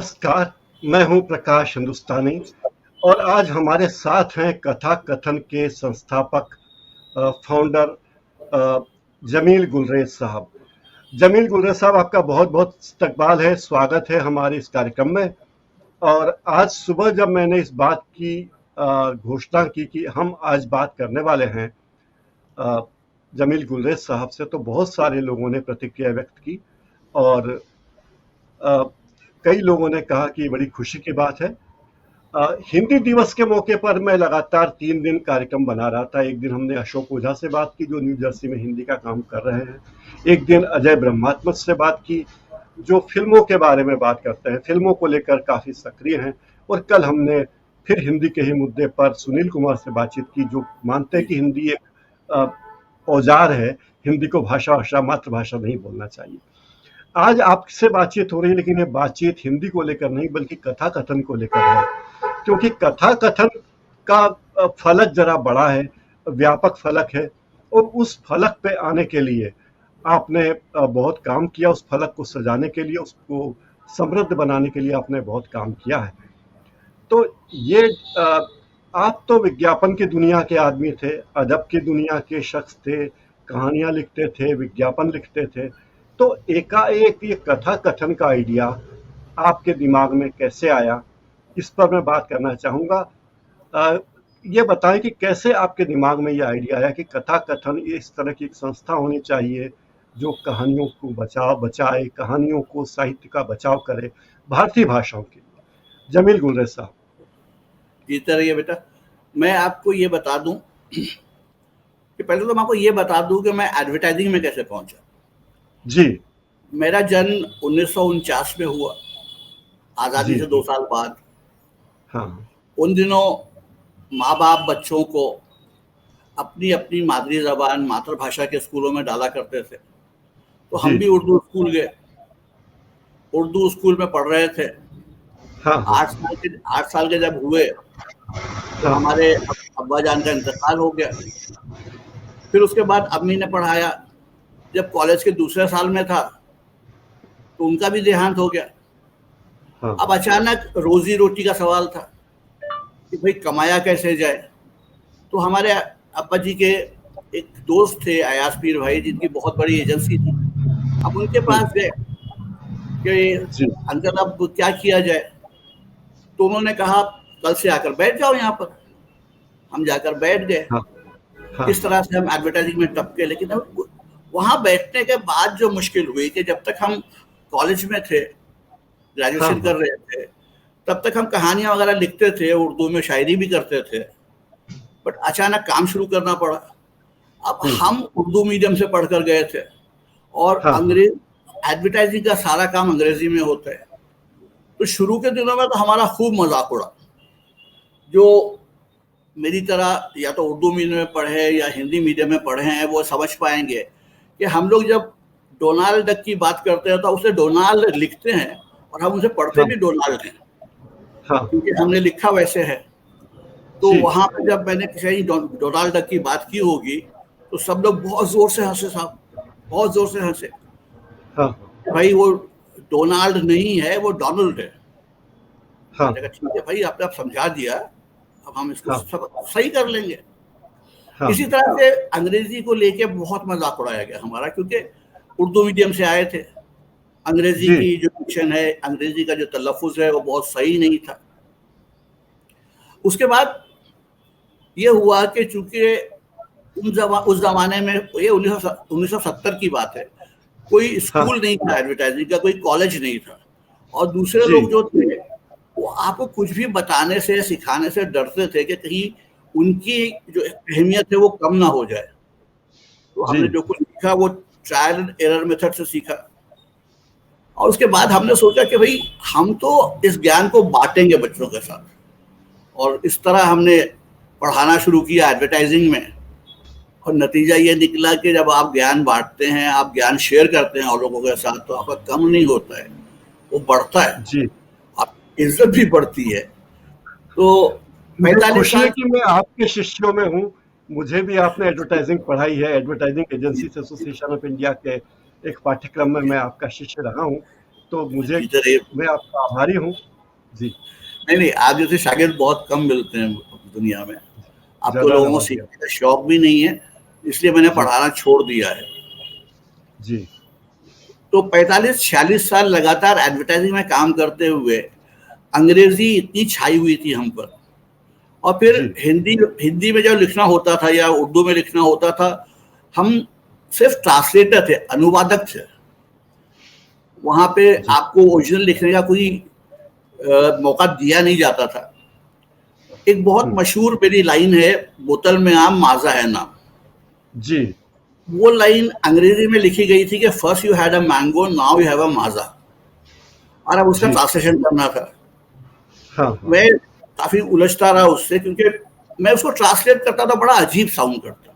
नमस्कार, मैं हूं प्रकाश हिंदुस्तानी और आज हमारे साथ हैं कथा कथन के संस्थापक फाउंडर अ, जमील गुलरेज साहब। जमील गुलरेज साहब, आपका बहुत बहुत इस्तकबाल है, स्वागत है हमारे इस कार्यक्रम में। और आज सुबह जब मैंने इस बात की घोषणा की कि हम आज बात करने वाले हैं अ, जमील गुलरेज साहब से, तो बहुत सारे लोगों ने प्रतिक्रिया व्यक्त की और अ, कई लोगों ने कहा कि बड़ी खुशी की बात है। हिंदी दिवस के मौके पर मैं लगातार 3 दिन कार्यक्रम बना रहा था। एक दिन हमने अशोक ओझा से बात की, जो न्यू जर्सी में हिंदी का काम कर रहे हैं। एक दिन अजय ब्रह्मात्मज से बात की, जो फिल्मों के बारे में बात करते हैं, फिल्मों को लेकर काफ़ी सक्रिय हैं। और कल हमने फिर हिंदी के ही मुद्दे पर सुनील कुमार से बातचीत की, जो मानते हैं कि हिंदी एक अ, औजार है, हिंदी को भाषा मातृभाषा नहीं बोलना चाहिए। आज आपसे बातचीत हो रही है, लेकिन ये बातचीत हिंदी को लेकर नहीं बल्कि कथा कथन को लेकर है, क्योंकि कथा कथन का फलक जरा बड़ा है, व्यापक फलक है। और उस फलक पे आने के लिए आपने बहुत काम किया, उस फलक को सजाने के लिए, उसको समृद्ध बनाने के लिए आपने बहुत काम किया है। तो ये अ, आप तो विज्ञापन की दुनिया के आदमी थे, अदब की दुनिया के शख्स थे, कहानियां लिखते थे, विज्ञापन लिखते थे। तो एकाएक ये कथा कथन का आइडिया आपके दिमाग में कैसे आया, इस पर मैं बात करना चाहूँगा। अ, ये बताएं कि कैसे आपके दिमाग में ये आइडिया आया कि कथा कथन ये इस तरह की एक संस्था होनी चाहिए जो कहानियों को बचाए, कहानियों को, साहित्य का बचाव करे भारतीय भाषाओं के लिए। जमील गुलरेज साहब। जीते रहिए बेटा। मैं आपको ये बता दूं कि पहले तो मैं आपको ये बता दूं कि मैं एडवर्टाइजिंग में कैसे पहुंचा। जी। मेरा जन्म 1949 में हुआ, आज़ादी जी से 2 जी। साल बाद। हाँ। उन दिनों माँ बाप बच्चों को अपनी अपनी मादरी जबान, मातृभाषा के स्कूलों में डाला करते थे। तो हम जी भी उर्दू स्कूल गए, उर्दू स्कूल में पढ़ रहे थे। हाँ हाँ 8 साल के जब हुए तो हाँ हमारे अब्बा जान का इंतकाल हो गया। फिर उसके बाद अम्मी ने पढ़ाया। जब कॉलेज के दूसरे साल में था तो उनका भी देहांत हो गया। हाँ अब अचानक रोजी रोटी का सवाल था कि भाई कमाया कैसे जाए। तो हमारे अब्बा जी के एक दोस्त थे, अयाज पीर भाई, जिनकी बहुत बड़ी एजेंसी थी। अब उनके पास गए कि जी। अंकल अब क्या किया जाए। तो उन्होंने कहा कल से आकर बैठ जाओ यहाँ पर। हम जाकर बैठ गए। हाँ हाँ इस तरह से हम एडवर्टाइजिंग में टपके। लेकिन अब वहां बैठने के बाद जो मुश्किल हुई कि जब तक हम कॉलेज में थे, हाँ ग्रेजुएशन हाँ कर रहे थे, तब तक हम कहानियां वगैरह लिखते थे, उर्दू में शायरी भी करते थे। बट अचानक काम शुरू करना पड़ा। अब हम्म, हम उर्दू मीडियम से पढ़कर गए थे और हाँ हाँ अंग्रेज एडवर्टाइजिंग का सारा काम अंग्रेजी में होता है। तो शुरू के दिनों में तो हमारा खूब मजाक उड़ा। जो मेरी तरह या तो उर्दू मीडियम में पढ़े या हिंदी मीडियम में पढ़े हैं वो समझ पाएंगे कि हम लोग जब डोनाल्ड डक की बात करते हैं तो उसे डोनाल्ड लिखते हैं और हम उसे पढ़ते हाँ भी डोनाल्ड हैं, हाँ। क्योंकि हमने लिखा वैसे है। तो जी। वहां पे जब मैंने कहीं डोनाल्ड डक की बात की होगी तो सब लोग बहुत जोर से हंसे साहब, बहुत जोर से हंसे। हाँ भाई वो डोनाल्ड नहीं है, वो डोनाल्ड है। हाँ मैंने कहा ठीक है भाई, आपने आप समझा दिया, अब हम इसको हाँ सब सही कर लेंगे। हाँ इसी तरह से अंग्रेजी को लेके बहुत मजाक उड़ाया गया हमारा, क्योंकि उर्दू मीडियम से आए थे। अंग्रेजी जी। की जो डिक्शन है, अंग्रेजी का जो तलफ़ुज़ है वो बहुत सही नहीं था। उसके बाद ये हुआ कि चूंकि उस जमाने में, ये 1970 की बात है, कोई हाँ स्कूल नहीं था एडवर्टाइजिंग का, कोई कॉलेज नहीं था। और दूसरे जी। लोग जो थे वो आपको कुछ भी बताने से, सिखाने से डरते थे कि कहीं उनकी जो अहमियत है वो कम ना हो जाए। तो जी। हमने जो कुछ सीखा वो ट्रायल एंड एरर मेथड से सीखा। और उसके बाद हमने सोचा कि भाई हम तो इस ज्ञान को बांटेंगे बच्चों के साथ। और इस तरह हमने पढ़ाना शुरू किया एडवर्टाइजिंग में। और नतीजा ये निकला कि जब आप ज्ञान बांटते हैं, आप ज्ञान शेयर करते हैं और लोगों के साथ, तो आपका कम नहीं होता है, वो बढ़ता है। जी। आपकी इज्जत भी बढ़ती है। तो मुझे 45 खुशी है साल कि मैं आपके शिष्यों में हूँ। मुझे भी आपने एडवर्टाइजिंग पढ़ाई है, advertising agencies association of India के एक पाठ्यक्रम में मैं आपका शिष्य रहा हूँ। तो मुझे, जी तरह मैं आपका आभारी हूँ। जी, नहीं, आप जैसे शागिर्द बहुत कम मिलते हैं दुनिया में। आपको ज़्यादा लोगों को नवाज़िया। सीखने का शौक भी नहीं है, इसलिए मैंने जी, पढ़ाना छोड़ दिया है। जी, तो 45-46 साल लगातार एडवर्टाइजिंग में काम करते हुए अंग्रेजी इतनी छाई हुई थी हम पर, और फिर जी, हिंदी हिंदी में जब लिखना होता था या उर्दू में लिखना होता था, हम सिर्फ ट्रांसलेटर थे, अनुवादक थे। वहां पे जी, आपको ओरिजिनल लिखने का कोई मौका दिया नहीं जाता था। एक बहुत हुँ, मशहूर मेरी लाइन है, बोतल में आम माजा है नाम। जी, वो लाइन अंग्रेजी में लिखी गई थी कि first you had a mango, now you have a Maaza, और अब उसका जी, ट्रांसलेशन करना था। हाँ, हाँ, मैं काफी उलझता रहा उससे, क्योंकि मैं उसको ट्रांसलेट करता था, बड़ा अजीब साउंड करता।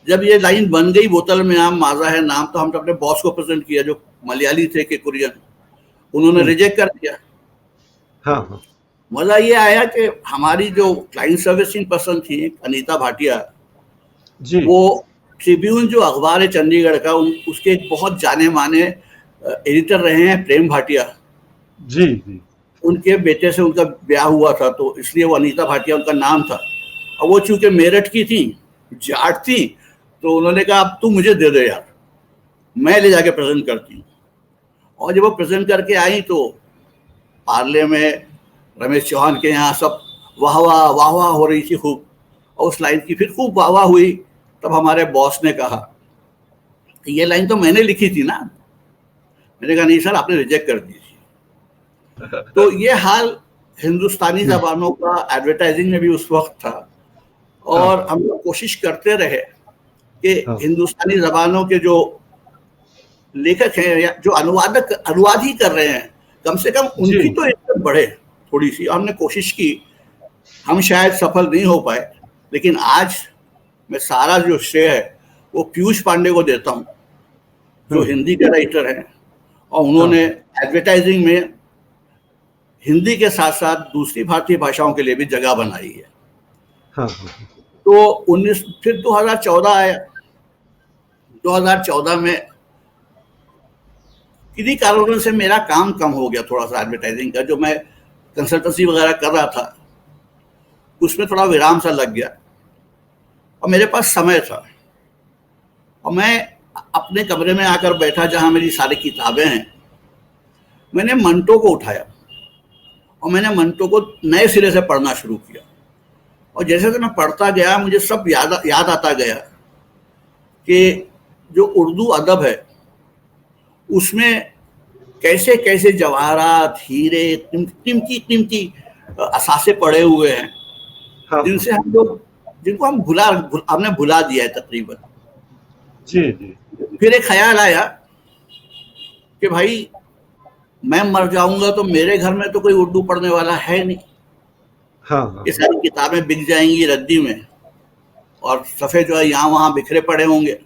जब ये लाइन बन गई, बोतल में आम माजा है नाम, तो हमने अपने बॉस को प्रेजेंट किया, जो मलयाली थे कि कुरियन, उन्होंने हुँ, रिजेक्ट कर दिया। हाँ, हाँ, मजा ये आया कि हमारी जो क्लाइंट सर्विसिंग पर्सन थी अनीता भाटिया, जी, वो ट्रिब्यून जो अखबार है चंडीगढ़ का, उसके एक बहुत जाने माने एडिटर रहे हैं, प्रेम भाटिया। जी, जी, उनके बेटे से उनका ब्याह हुआ था, तो इसलिए वो अनीता भाटिया उनका नाम था। और वो चूंकि मेरठ की थी, जाट थी, तो उन्होंने कहा अब तू मुझे दे दे यार, मैं ले जाके प्रेजेंट करती हूँ। और जब वो प्रेजेंट करके आई, तो पार्ले में रमेश चौहान के यहाँ सब वाह वाह वाह वाह हो रही थी खूब, और उस लाइन की फिर खूब वाह वाह हुई। तब हमारे बॉस ने कहा कि ये लाइन तो मैंने लिखी थी ना। मैंने कहा नहीं सर, आपने रिजेक्ट कर दी थी। तो ये हाल हिंदुस्तानी हुँ, जबानों का एडवर्टाइजिंग में भी उस वक्त था। हाँ, और हम लोग कोशिश करते रहे कि हाँ, हिंदुस्तानी जबानों के जो लेखक हैं या जो अनुवाद ही कर रहे हैं, कम से कम जी, उनकी तो इज्जत बढ़े थोड़ी सी। हमने कोशिश की, हम शायद सफल नहीं हो पाए, लेकिन आज मैं सारा जो श्रेय है वो पीयूष पांडे को देता हूँ, जो हुँ, हिंदी के राइटर हैं, और हाँ, उन्होंने एडवर्टाइजिंग में हिंदी के साथ साथ दूसरी भारतीय भाषाओं के लिए भी जगह बनाई है। हाँ, हाँ, तो 19 फिर 2014 आया। 2014 में किन्हीं कारणों से मेरा काम कम हो गया थोड़ा सा, एडवर्टाइजिंग का जो मैं कंसल्टेंसी वगैरह कर रहा था, उसमें थोड़ा विराम सा लग गया, और मेरे पास समय था। और मैं अपने कमरे में आकर बैठा, जहां मेरी सारी किताबें हैं, मैंने मंटो को उठाया और मैंने मंटो को नए सिरे से पढ़ना शुरू किया। और जैसे जैसे मैं पढ़ता गया, मुझे सब याद आता गया कि जो उर्दू अदब है, उसमें कैसे कैसे जवाहरात, हीरे, कीमती कीमती असासे पड़े हुए हैं, हाँ, हाँ, जिनसे हम लोग जिनको हमने भुला दिया है तकरीबन। जी, जी, फिर एक ख्याल आया कि भाई, मैं मर जाऊंगा तो मेरे घर में तो कोई उर्दू पढ़ने वाला है नहीं। हाँ, हाँ, ये सारी किताबें बिक जाएंगी रद्दी में, और सफ़े जो है यहाँ वहाँ बिखरे पड़े होंगे।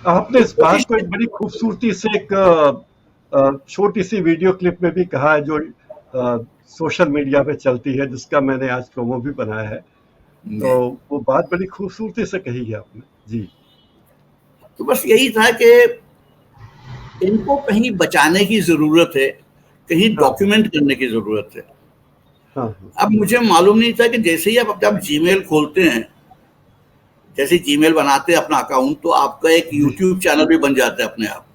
आपने तो इस बात कोशिश को एक बड़ी खूबसूरती से एक छोटी सी वीडियो क्लिप में भी कहा है, जो सोशल मीडिया पे चलती है, जिसका मैंने आज प्रोमो भी बनाया है। तो वो बात बड़ी खूबसूरती से कही है आपने। जी, तो बस यही था कि इनको कहीं बचाने की जरूरत है, कहीं हाँ, डॉक्यूमेंट करने की जरूरत है। हाँ, हाँ, अब मुझे मालूम नहीं था कि जैसे ही आप जीमेल खोलते हैं, जैसे जीमेल बनाते हैं अपना अकाउंट, तो आपका एक जी, यूट्यूब चैनल भी बन जाता है अपने आप।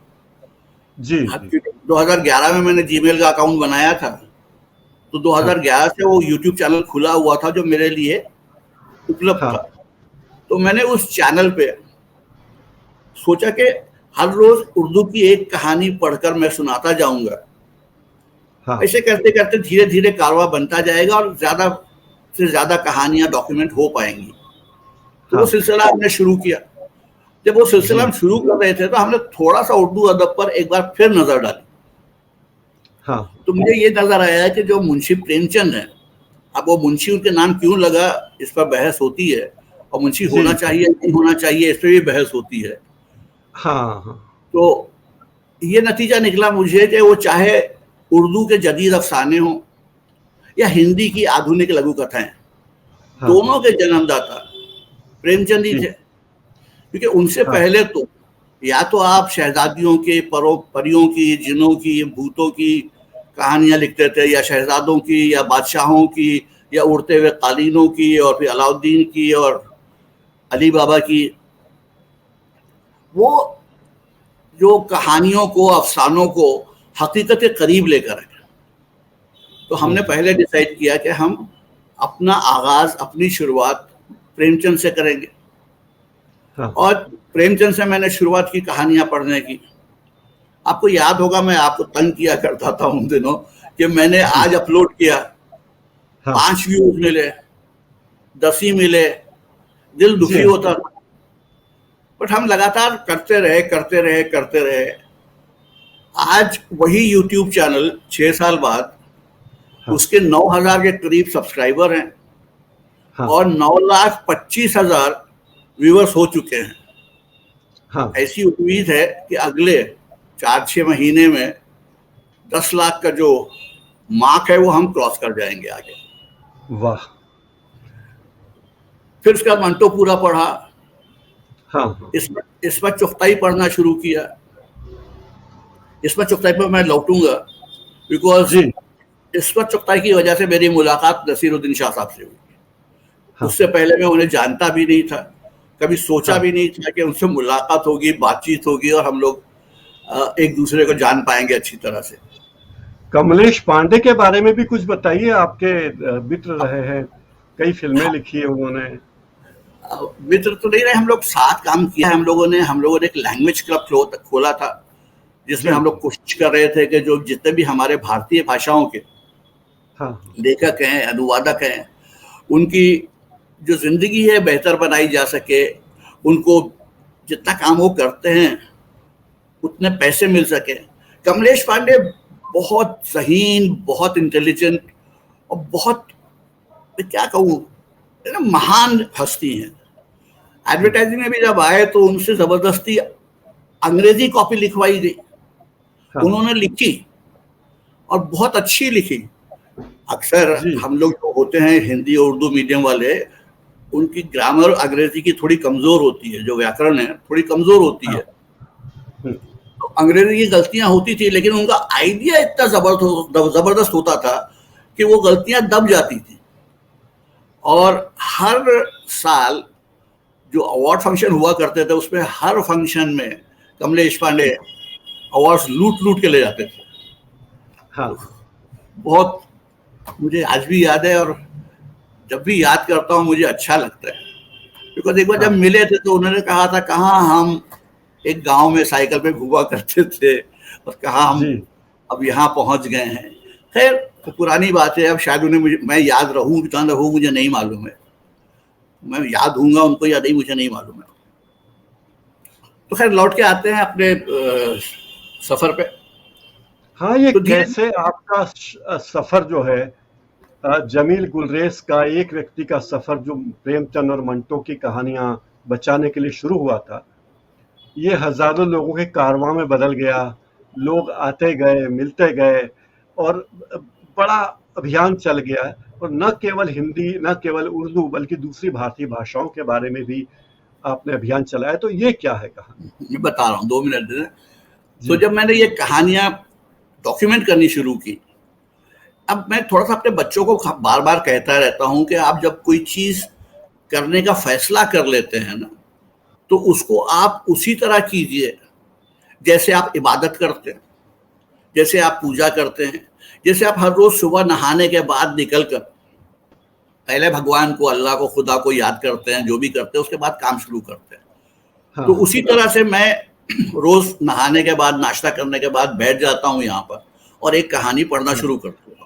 जी, जी, 2011 में मैंने जीमेल का अकाउंट बनाया था, तो हाँ, 2011 से वो यूट्यूब चैनल खुला हुआ था, जो मेरे लिए उपलब्ध हाँ, था। तो मैंने उस चैनल पे सोचा कि हर रोज उर्दू की एक कहानी पढ़कर मैं सुनाता जाऊंगा। हाँ, ऐसे करते करते धीरे धीरे कारवा बनता जाएगा, और ज्यादा से ज्यादा कहानियां डॉक्यूमेंट हो पाएंगी। तो वो हाँ, सिलसिला हमने शुरू किया। जब वो सिलसिला जी, हम शुरू कर रहे थे, तो हमने थोड़ा सा उर्दू अदब पर एक बार फिर नजर डाली। हाँ, तो मुझे ये नजर आया कि जो मुंशी प्रेमचंद है, अब वो मुंशी उनके नाम क्यों लगा, इस पर बहस होती है, और मुंशी जी, होना जी, चाहिए नहीं होना चाहिए, इस पर भी बहस होती है। हाँ, हाँ, तो ये नतीजा निकला मुझे कि वो चाहे उर्दू के जदीद अफसाने हों या हिंदी की आधुनिक लघु कथाएं, हाँ, हाँ, दोनों के जन्मदाता प्रेमचंद ही जी, थे। क्योंकि उनसे हाँ, पहले तो या तो आप शहजादियों के, परियों की, जिनों की, भूतों की कहानियां लिखते थे, या शहजादों की, या बादशाहों की, या उड़ते हुए कालीनों की, और फिर अलाउद्दीन की और अली बाबा की। वो जो कहानियों को, अफसानों को हकीकत के करीब लेकर आए। तो हमने पहले डिसाइड किया कि हम अपना आगाज, अपनी शुरुआत प्रेमचंद से करेंगे। हाँ, और प्रेमचंद से मैंने शुरुआत की कहानियां पढ़ने की। आपको याद होगा मैं आपको तंग किया करता था उन दिनों कि मैंने आज अपलोड किया, हाँ, 5 व्यूज मिले, 10 ही मिले, दिल दुखी जी, होता था। बट हम लगातार करते रहे, करते रहे, करते रहे। आज वही यूट्यूब चैनल 6 साल बाद, हाँ, उसके 9,000 के करीब सब्सक्राइबर हैं हाँ, और 9,25,000 व्यूअर्स हो चुके हैं। हाँ, ऐसी उम्मीद है कि अगले 4-6 महीने में 10 लाख का जो मार्क है वो हम क्रॉस कर जाएंगे आगे। वाह, फिर उसका मंटो पूरा पढ़ा। हाँ, हाँ, इसमें चुगताई पढ़ना शुरू किया। इसमें चुगताई पर मैं लौटूंगा, बिकॉज जी, इसमें चुगताई की वजह से मेरी मुलाकात नसीरुद्दीन शाह साहब से हुई। हाँ, उससे पहले मैं उन्हें जानता भी नहीं था, कभी सोचा हाँ। भी नहीं था कि उनसे मुलाकात होगी, बातचीत होगी और हम लोग एक दूसरे को जान पाएंगे अच्छी तरह से। कमलेश पांडे के बारे में भी कुछ बताइए, आपके मित्र रहे हैं, कई फिल्में लिखी है उन्होंने। मित्र तो नहीं रहे, हम लोग साथ काम किया है। हम लोगों ने एक लैंग्वेज क्लब खोला था, जिसमें जी, हम लोग कोशिश कर रहे थे कि जो जितने भी हमारे भारतीय भाषाओं के हाँ, लेखक हैं, अनुवादक हैं, उनकी जो जिंदगी है बेहतर बनाई जा सके, उनको जितना काम वो करते हैं उतने पैसे मिल सके। कमलेश पांडे बहुत ज़हीन, बहुत इंटेलिजेंट और बहुत, मैं क्या कहूँ, महान हस्ती हैं। एडवर्टाइजिंग में भी जब आए तो उनसे ज़बरदस्ती अंग्रेजी कॉपी लिखवाई गई। हाँ, उन्होंने लिखी और बहुत अच्छी लिखी। अक्सर जी, हम लोग जो होते हैं हिंदी और उर्दू मीडियम वाले, उनकी ग्रामर अंग्रेजी की थोड़ी कमज़ोर होती है, जो व्याकरण है थोड़ी कमज़ोर होती हाँ, है। तो अंग्रेजी की गलतियां होती थी, लेकिन उनका आइडिया इतना जबरदस्त होता था कि वो गलतियां दब जाती थी। और हर साल जो अवार्ड फंक्शन हुआ करते थे, उसमें हर फंक्शन में कमलेश पांडे अवार्ड्स लूट लूट के ले जाते थे। हाँ, तो बहुत मुझे आज भी याद है, और जब भी याद करता हूँ मुझे अच्छा लगता है। बिकॉज एक बार जब हाँ, मिले थे तो उन्होंने कहा था, कहाँ हम एक गांव में साइकिल पे घुमा करते थे और कहाँ हम जी, अब यहाँ पहुंच गए हैं। खैर, तो पुरानी बात है। अब शायद उन्हें मैं याद रहूं कि ना रहूं मुझे नहीं मालूम है। मैं याद हूंगा उनको या नहीं मुझे नहीं मालूम है। तो खैर लौट के आते हैं अपने सफर पे। हाँ, ये तो धीरे कैसे आपका सफर जो है, जमील गुलरेज का एक व्यक्ति का सफर जो प्रेमचंद और मंटो की कहानियां बचाने के लिए शुरू हुआ था, ये हजारों लोगों के कारवां में बदल गया। लोग आते गए, मिलते गए, और बड़ा अभियान चल गया। और न केवल हिंदी, न केवल उर्दू, बल्कि दूसरी भारतीय भाषाओं के बारे में भी आपने अभियान चलाया। तो ये क्या है कहानी? मैं बता रहा हूँ, 2 मिनट दे। तो जी, जब मैंने ये कहानियां डॉक्यूमेंट करनी शुरू की, अब मैं थोड़ा सा अपने बच्चों को बार बार कहता रहता हूँ कि आप जब कोई चीज करने का फैसला कर लेते हैं ना, तो उसको आप उसी तरह कीजिए जैसे आप इबादत करते हैं, जैसे आप पूजा करते हैं, जैसे आप हर रोज सुबह नहाने के बाद निकलकर पहले भगवान को, अल्लाह को, खुदा को याद करते हैं, जो भी करते हैं उसके बाद काम शुरू करते हैं। तो हाँ, उसी तरह से मैं रोज नहाने के बाद, नाश्ता करने के बाद बैठ जाता हूँ यहाँ पर और एक कहानी पढ़ना हाँ, शुरू करता हूँ।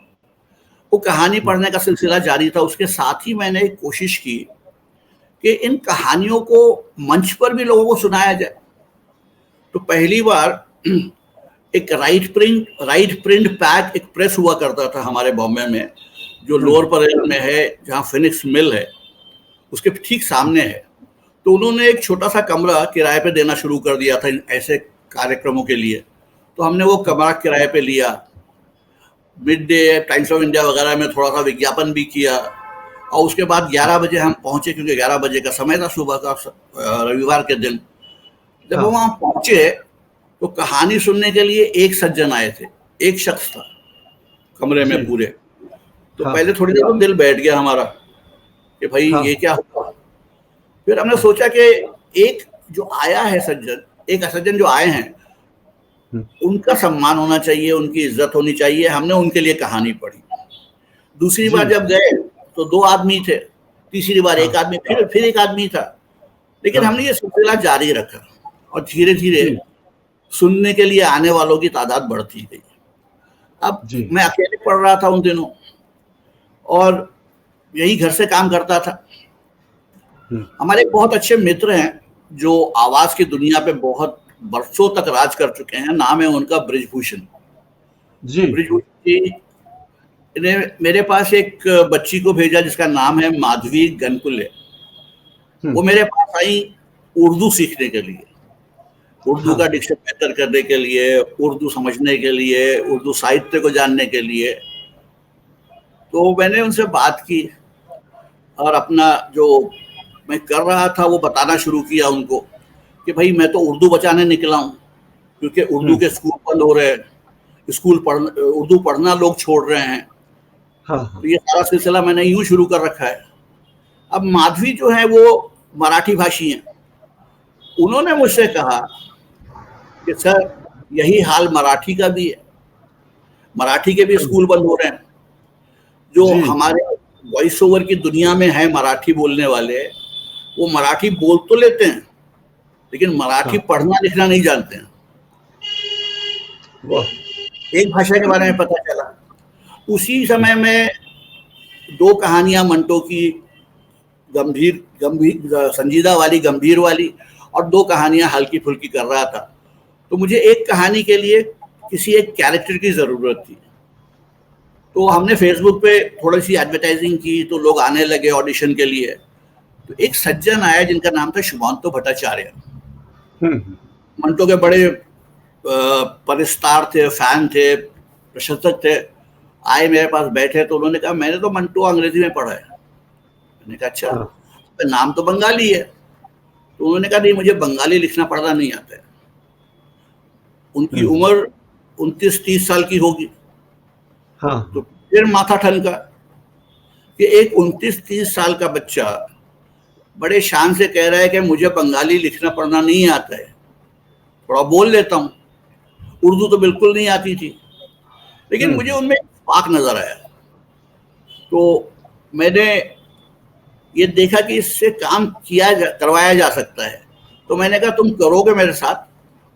वो कहानी पढ़ने का सिलसिला जारी था। उसके साथ ही मैंने एक कोशिश की कि इन कहानियों को मंच पर भी लोगों को सुनाया जाए। तो पहली बार एक राइट प्रिंट पैक एक प्रेस हुआ करता था हमारे बॉम्बे में, जो लोअर परेल में है, जहाँ फिनिक्स मिल है, उसके ठीक सामने है। तो उन्होंने एक छोटा सा कमरा किराए पे देना शुरू कर दिया था ऐसे कार्यक्रमों के लिए। तो हमने वो कमरा किराए पे लिया। Mid day, times of India वगैरह में थोड़ा सा विज्ञापन भी किया। और उसके बाद 11 बजे हम पहुंचे, क्योंकि 11 बजे का समय था सुबह का, रविवार के दिन। जब हाँ। हम वहां पहुंचे तो कहानी सुनने के लिए एक सज्जन आए थे, एक शख्स था कमरे में जी। पूरे। तो हाँ, पहले थोड़ी देर तो दिल बैठ गया हमारा कि भाई हाँ, ये क्या हुआ। फिर हमने हाँ, सोचा कि एक जो आया है सज्जन, एक असज्जन जो आए हैं, हुँ, उनका सम्मान होना चाहिए, उनकी इज्जत होनी चाहिए। हमने उनके लिए कहानी पढ़ी। दूसरी जी, बार जब गए तो 2 आदमी थे, तीसरी बार हाँ, 1 आदमी, फिर 1 आदमी था। लेकिन हाँ, हमने ये सिलसिला जारी रखा और धीरे-धीरे जी, सुनने के लिए आने वालों की तादाद बढ़ती गई। अब जी, मैं अकेले पढ़ रहा था उन दिनों और यही घर से काम करता था। हुँ, हमारे एक बहुत अच्छे मित्र हैं जो आवाज की दुनिया पे बहुत बरसों तक राज कर चुके हैं। नाम है उनका बृजभूषण। जी, बृजभूषण जी ने मेरे पास एक बच्ची को भेजा जिसका नाम है माधवी गनकुले। हुँ, वो मेरे पास आई उर्दू सीखने के लिए, उर्दू हाँ, का डिक्शन बेहतर करने के लिए, उर्दू समझने के लिए, उर्दू साहित्य को जानने के लिए। तो मैंने उनसे बात की और अपना जो मैं कर रहा था वो बताना शुरू किया उनको कि भाई मैं तो उर्दू बचाने निकला हूँ, क्योंकि हुँ, उर्दू के स्कूल बंद हो रहे हैं, उर्दू पढ़ना लोग छोड़ रहे हैं। हाँ, हाँ, तो ये सारा सिलसिला मैंने यूं शुरू कर रखा है। अब माधवी जो है वो मराठी भाषी हैं। उन्होंने मुझसे कहा कि सर यही हाल मराठी का भी है, मराठी के भी हुँ, स्कूल बंद हो रहे हैं। जो जी, जी, हमारे वॉइस ओवर की दुनिया में है मराठी बोलने वाले, वो मराठी बोल तो लेते हैं लेकिन मराठी हाँ, पढ़ना लिखना नहीं जानते हैं। वाह! एक भाषा के बारे में पता चला। उसी समय में 2 कहानियां मंटो की, गंभीर गंभीर संजीदा वाली, गंभीर वाली, और 2 कहानियां हल्की फुल्की कर रहा था। तो मुझे एक कहानी के लिए किसी एक कैरेक्टर की जरूरत थी। तो हमने फेसबुक पे थोड़ी सी एडवर्टाइजिंग की तो लोग आने लगे ऑडिशन के लिए। तो एक सज्जन आया जिनका नाम था शुभांतो भट्टाचार्य। हुँ, हुँ, मंटो के बड़े परिस्टार थे, फैन थे, प्रशंसक थे। आए मेरे पास बैठे तो उन्होंने कहा मैंने तो मंटो अंग्रेजी में पढ़ा है। मैंने कहा अच्छा, हाँ, तो नाम तो बंगाली है। तो उन्होंने कहा नहीं, मुझे बंगाली लिखना पढ़ना नहीं आता है। उनकी हुँ, हुँ, उम्र 29-30 साल की होगी। हाँ, तो हाँ, फिर माथा ठनका कि एक 29-30 साल का बच्चा बड़े शान से कह रहा है कि मुझे बंगाली लिखना पढ़ना नहीं आता है, थोड़ा बोल लेता हूँ। उर्दू तो बिल्कुल नहीं आती थी, लेकिन हुँ, मुझे हुँ, उनमें पाक नजर आया। तो मैंने ये देखा कि इससे काम करवाया जा सकता है। तो मैंने कहा तुम करोगे मेरे साथ,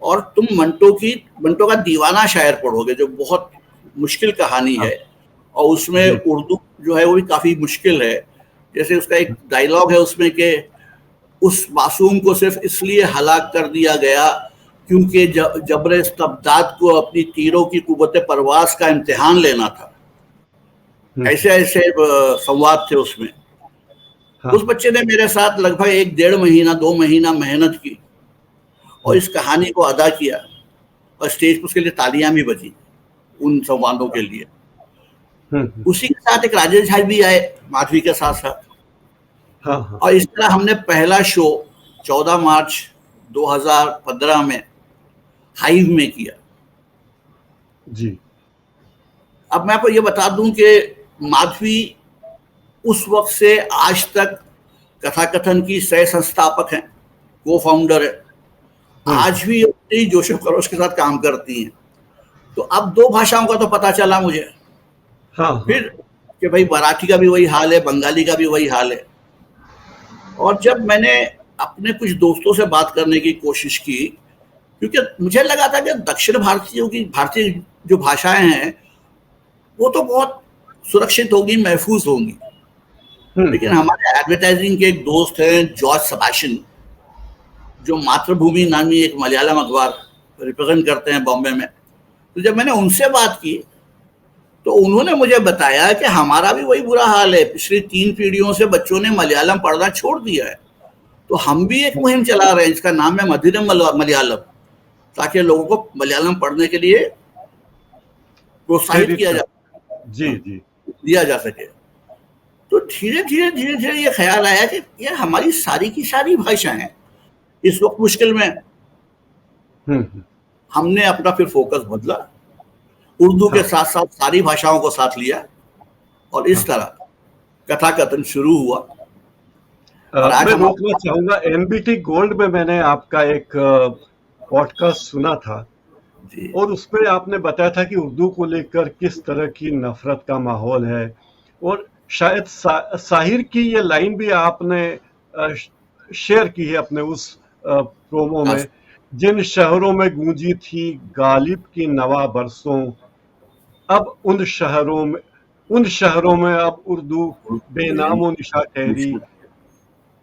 और तुम मंटो का दीवाना शायर पढ़ोगे, जो बहुत मुश्किल कहानी हाँ, है और उसमें जी, उर्दू जो है वो भी काफी मुश्किल है। जैसे उसका एक डायलॉग है उसमें कि उस मासूम को सिर्फ इसलिए हलाक कर दिया गया क्योंकि जबरे इस्तबदाद को अपनी तीरों की कुव्वत परवास का इम्तिहान लेना था। हुँ, ऐसे ऐसे संवाद थे उसमें। हाँ, उस बच्चे ने मेरे साथ लगभग 1 डेढ़ महीना 2 महीना मेहनत की और हुँ, इस कहानी को अदा किया, और स्टेज पर उसके लिए तालियां भी बजी उन संवादों के लिए। हुँ, हुँ, उसी के साथ एक राजेश झाई भी आए माधवी के साथ साथ। हाँ, हाँ, और इस तरह हमने पहला शो 14 मार्च 2015 में हाइव में किया। जी, अब मैं आपको ये बता दूं कि माधवी उस वक्त से आज तक कथाकथन की सह संस्थापक हैं, को फाउंडर है। हुँ, आज भी उतनी जोशो खरोश के साथ काम करती हैं। तो अब 2 भाषाओं का तो पता चला मुझे। हाँ, हाँ, फिर कि भाई मराठी का भी वही हाल है, बंगाली का भी वही हाल है। और जब मैंने अपने कुछ दोस्तों से बात करने की कोशिश की, क्योंकि मुझे लगा था कि दक्षिण भारतीयों की भारतीय जो भाषाएं हैं वो तो बहुत सुरक्षित होगी, महफूज होंगी। हुँ, लेकिन हुँ, हमारे एडवर्टाइजिंग के एक दोस्त हैं जॉर्ज सबाशिन, जो मातृभूमि नामी एक मलयालम अखबार रिप्रेजेंट करते हैं बॉम्बे में। तो जब मैंने उनसे बात की तो उन्होंने मुझे बताया कि हमारा भी वही बुरा हाल है, पिछली 3 पीढ़ियों से बच्चों ने मलयालम पढ़ना छोड़ दिया है। तो हम भी एक मुहिम चला रहे हैं जिसका नाम है मधिरम मलयालम, ताकि लोगों को मलयालम पढ़ने के लिए प्रोत्साहित प्रेरित किया कर जी, जा जी, दिया जा सके। तो धीरे धीरे ये ख्याल आया कि ये हमारी सारी की सारी भाषाएं इस वक्त मुश्किल में है। हम्म। हमने अपना फिर फोकस बदला, उर्दू के हाँ साथ साथ सारी भाषाओं को साथ लिया और इस हाँ। तरह कथा कथन शुरू हुआ। और आज मैं हमारे रोकना चाहूंगा, एनबीटी गोल्ड में मैंने आपका एक पॉडकास्ट सुना था, जी और उसपे आपने बताया था कि उर्दू को लेकर किस तरह की नफरत का माहौल है। और शायद साहिर की ये लाइन भी आपने शेयर की है अपने उस प्रोमो में, जिन शहरों में गूंजी थी गालिब की नवा बरसों, अब उन शहरों में अब उर्दू बेनामो निशा ठहरी।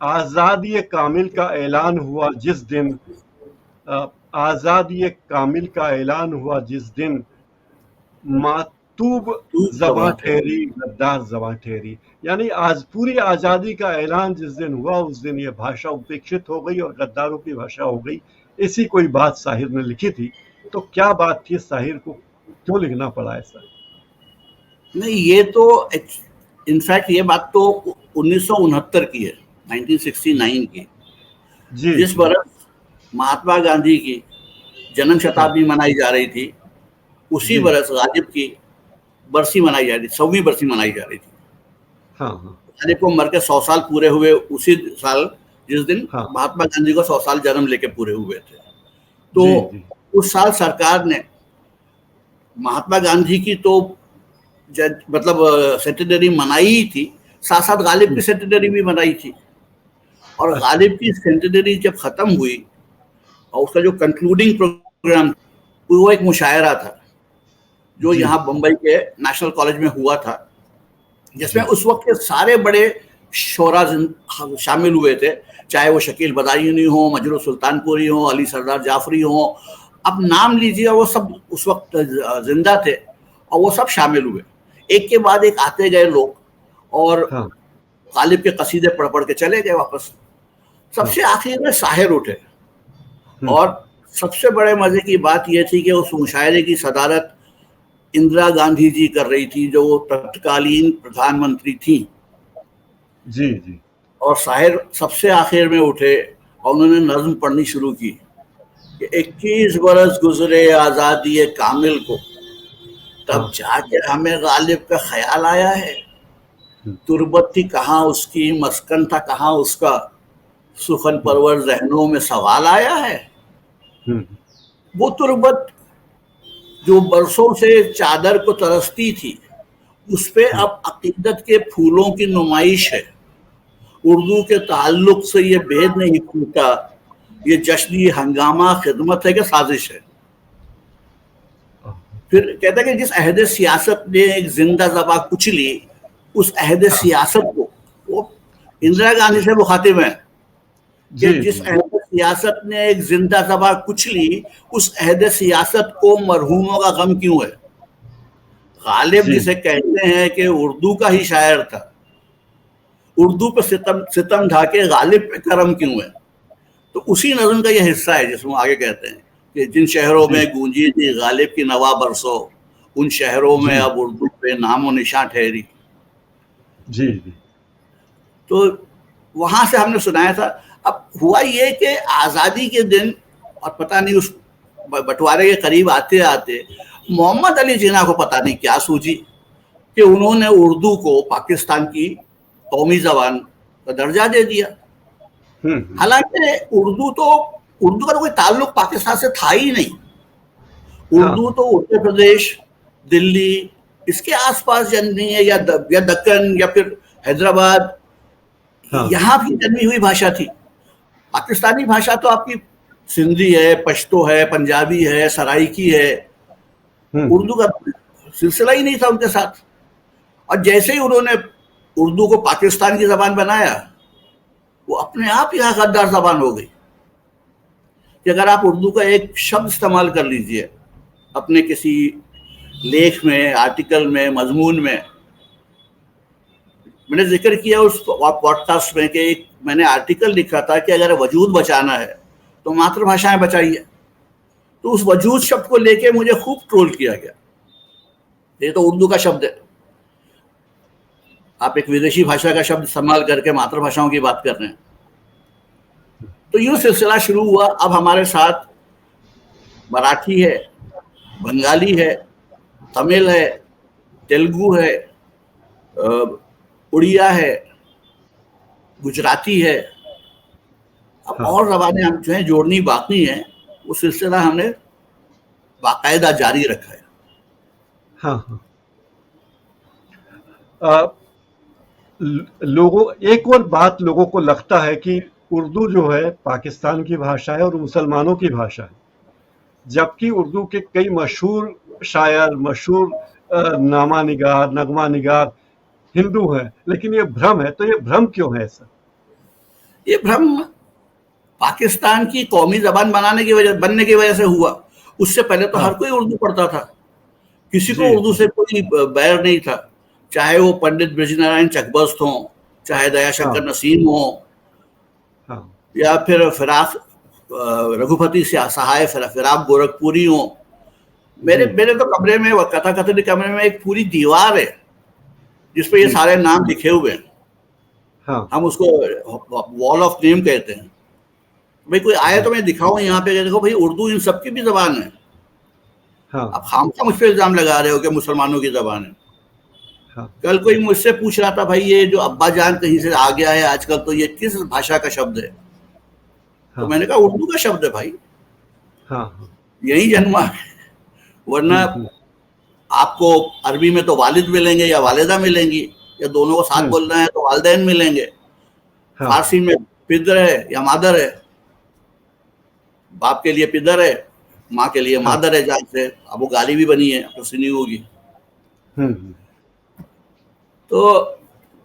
आजादी कामिल का ऐलान हुआ जिस दिन, आजादी कामिल का ऐलान हुआ जिस दिन, मातूब जबां जबात है। ठहरी गद्दार जबां ठहरी। यानी आज पूरी आजादी का ऐलान जिस दिन हुआ उस दिन ये भाषा उपेक्षित हो गई और गद्दारों की भाषा हो गई। ऐसी कोई बात साहिर ने लिखी थी, तो क्या बात थी, साहिर को क्यों लिखना पड़ा ऐसा? नहीं, ये तो इनफैक्ट ये बात तो 1969 की है, 1969 की, जी जिस जी। बरस महात्मा गांधी की जन्म हाँ शताब्दी मनाई जा रही थी, उसी जी। बरस गालिब की बरसी मनाई जा रही थी, 100वीं बरसी मनाई जा रही थी। हाँ हाँ। गालिब को मर के 100 साल पूरे हुए उसी साल, जिस दिन हाँ महात्मा गांधी को 100 साल जन्म लेके पूरे हुए थे। तो जी जी। उस साल सरकार ने महात्मा गांधी की तो मतलब सेंटेनरी मनाई ही थी, साथ साथ गालिब की सेंटेनरी भी मनाई थी। और अच्छा। गालिब की सेंटेनरी जब खत्म हुई और उसका जो कंक्लूडिंग प्रोग्राम, वो एक मुशायरा था जो जी यहाँ बम्बई के नेशनल कॉलेज में हुआ था, जिसमें जी। उस वक्त के सारे बड़े शोरा शामिल हुए थे, चाहे वो शकील बदायूनी हो, मजरू सुल्तानपुरी हो, अली सरदार जाफरी हो, अब नाम लीजिए, वो सब उस वक्त जिंदा थे और वो सब शामिल हुए। एक के बाद एक आते गए लोग और हाँ गालिब के कसीदे पढ़ पढ़ के चले गए वापस। हाँ। सबसे आखिर में साहिर उठे हम्म। और सबसे बड़े मजे की बात यह थी कि उस मुशायरे की सदारत इंदिरा गांधी जी कर रही थी, जो तत्कालीन प्रधानमंत्री थी। जी जी। और साहिर सबसे आखिर में उठे और उन्होंने नज्म पढ़नी शुरू की कि 21 बरस गुजरे आजादी कामिल को, तब हाँ। जाके हमें गालिब का ख्याल आया है। हम्म तुरबत थी कहाँ उसकी, मस्कन था कहाँ उसका, सुखन हम्म परवर जहनों में सवाल आया है। हम्म। वो तुरबत जो बरसों से चादर को तरसती थी, उस पे हम्म। अब अकीदत के फूलों की नुमाइश है। उर्दू के ताल्लुक से ये भेद नहीं फूटा, ये जश्नी हंगामा खिदमत है कि साजिश है। फिर कहता है कि जिस अहद सियासत ने एक जिंदा ज़बा कुचली, उस अहद हाँ सियासत को, वो इंदिरा गांधी से मुखातिब है कि जी जिस जी। अहद सियासत ने एक जिंदा ज़बा कुचली, उस अहद सियासत को मरहूमों का गम क्यों है। गालिब जी जिसे कहते हैं कि उर्दू का ही शायर था, उर्दू पे सितम सितम ढाके गालिब पे करम क्यों है। तो उसी नज़म का यह हिस्सा है जिसमें आगे कहते हैं कि जिन शहरों जी में गूंजी थी गालिब की नवा बरसों, उन शहरों में जी अब उर्दू पे नामो निशान ठहरी। जी जी। तो वहां से हमने सुनाया था। अब हुआ ये कि आज़ादी के दिन, और पता नहीं उस बंटवारे के करीब आते आते मोहम्मद अली जिन्ना को पता नहीं क्या सूझी कि उन्होंने उर्दू को पाकिस्तान की कौमी जबान का दर्जा दे दिया। हम्म। हालांकि उर्दू का तो कोई ताल्लुक पाकिस्तान से था ही नहीं। हाँ उर्दू तो उत्तर प्रदेश, दिल्ली, इसके आसपास जन्मी है, या दक्कन या फिर हैदराबाद, हाँ। यहाँ भी जन्मी हुई भाषा थी। पाकिस्तानी भाषा तो आपकी सिंधी है, पश्तो है, पंजाबी है, सराइकी है। हम्म। उर्दू का सिलसिला ही नहीं था उनके साथ। और जैसे ही उन्होंने उर्दू को पाकिस्तान की जबान बनाया, वो अपने आप यहाँ गद्दार जबान हो गई। कि अगर आप उर्दू का एक शब्द इस्तेमाल कर लीजिए अपने किसी लेख में, आर्टिकल में, मजमून में, मैंने जिक्र किया उस पॉडकास्ट में कि एक मैंने आर्टिकल लिखा था कि अगर वजूद बचाना है तो मातृभाषाएं बचाइए। तो उस वजूद शब्द को लेके मुझे खूब ट्रोल किया गया, ये तो उर्दू का शब्द है, आप एक विदेशी भाषा का शब्द इस्तेमाल करके मातृभाषाओं की बात कर रहे हैं। तो यूं सिलसिला शुरू हुआ। अब हमारे साथ मराठी है, बंगाली है, तमिल है, तेलुगु है, उड़िया है, गुजराती है। अब हाँ और ज़बानें हम जो है जोड़नी बाकी हैं, वो सिलसिला हमने बाकायदा जारी रखा है। हाँ हाँ। लोगों, एक और बात लोगों को लगता है कि उर्दू जो है पाकिस्तान की भाषा है और मुसलमानों की भाषा है, जबकि उर्दू के कई मशहूर शायर, मशहूर नामा निगार, नगमा निगार हिंदू हैं, लेकिन ये भ्रम है। तो ये भ्रम क्यों है ऐसा? ये भ्रम पाकिस्तान की कौमी जबान बनने की वजह से हुआ। उससे पहले तो हर हाँ कोई उर्दू पढ़ता था, किसी को जी उर्दू जी। से कोई बैर नहीं था, चाहे वो पंडित ब्रजनारायण चकबस्त हों, चाहे दयाशंकर हाँ नसीम हो, हाँ। या फिर फिराक रघुपति सहाय फिराक गोरखपुरी हो। मेरे जी। मेरे तो कमरे में, कथा कथनी कमरे में एक पूरी दीवार है जिसपे ये जी। सारे नाम लिखे हुए हैं। हाँ हम उसको वॉल ऑफ नेम कहते हैं। भाई कोई आए जी। तो मैं दिखाऊं यहाँ पे कि देखो भाई उर्दू इन सबकी भी जबान है। हाँ आप खामखा मुझ पे इल्जाम लगा रहे हो कि मुसलमानों की जबान है। हाँ। कल कोई मुझसे पूछ रहा था, भाई ये जो अब्बा जान कहीं से आ गया है आजकल, तो ये किस भाषा का शब्द है? तो हाँ मैंने कहा उर्दू का शब्द है भाई, हाँ हाँ। यही जन्मा है। वरना हम्म। आपको अरबी में तो वालिद मिलेंगे या वालिदा मिलेंगी, या दोनों को साथ हम्म। बोलना है तो वालदैन मिलेंगे। हाँ फारसी में पिदर है या मादर है, बाप के लिए पिदर है, माँ के लिए हाँ। मादर है। जान से अब वो गाली भी बनी है, तो सुनी होगी। हम्म। तो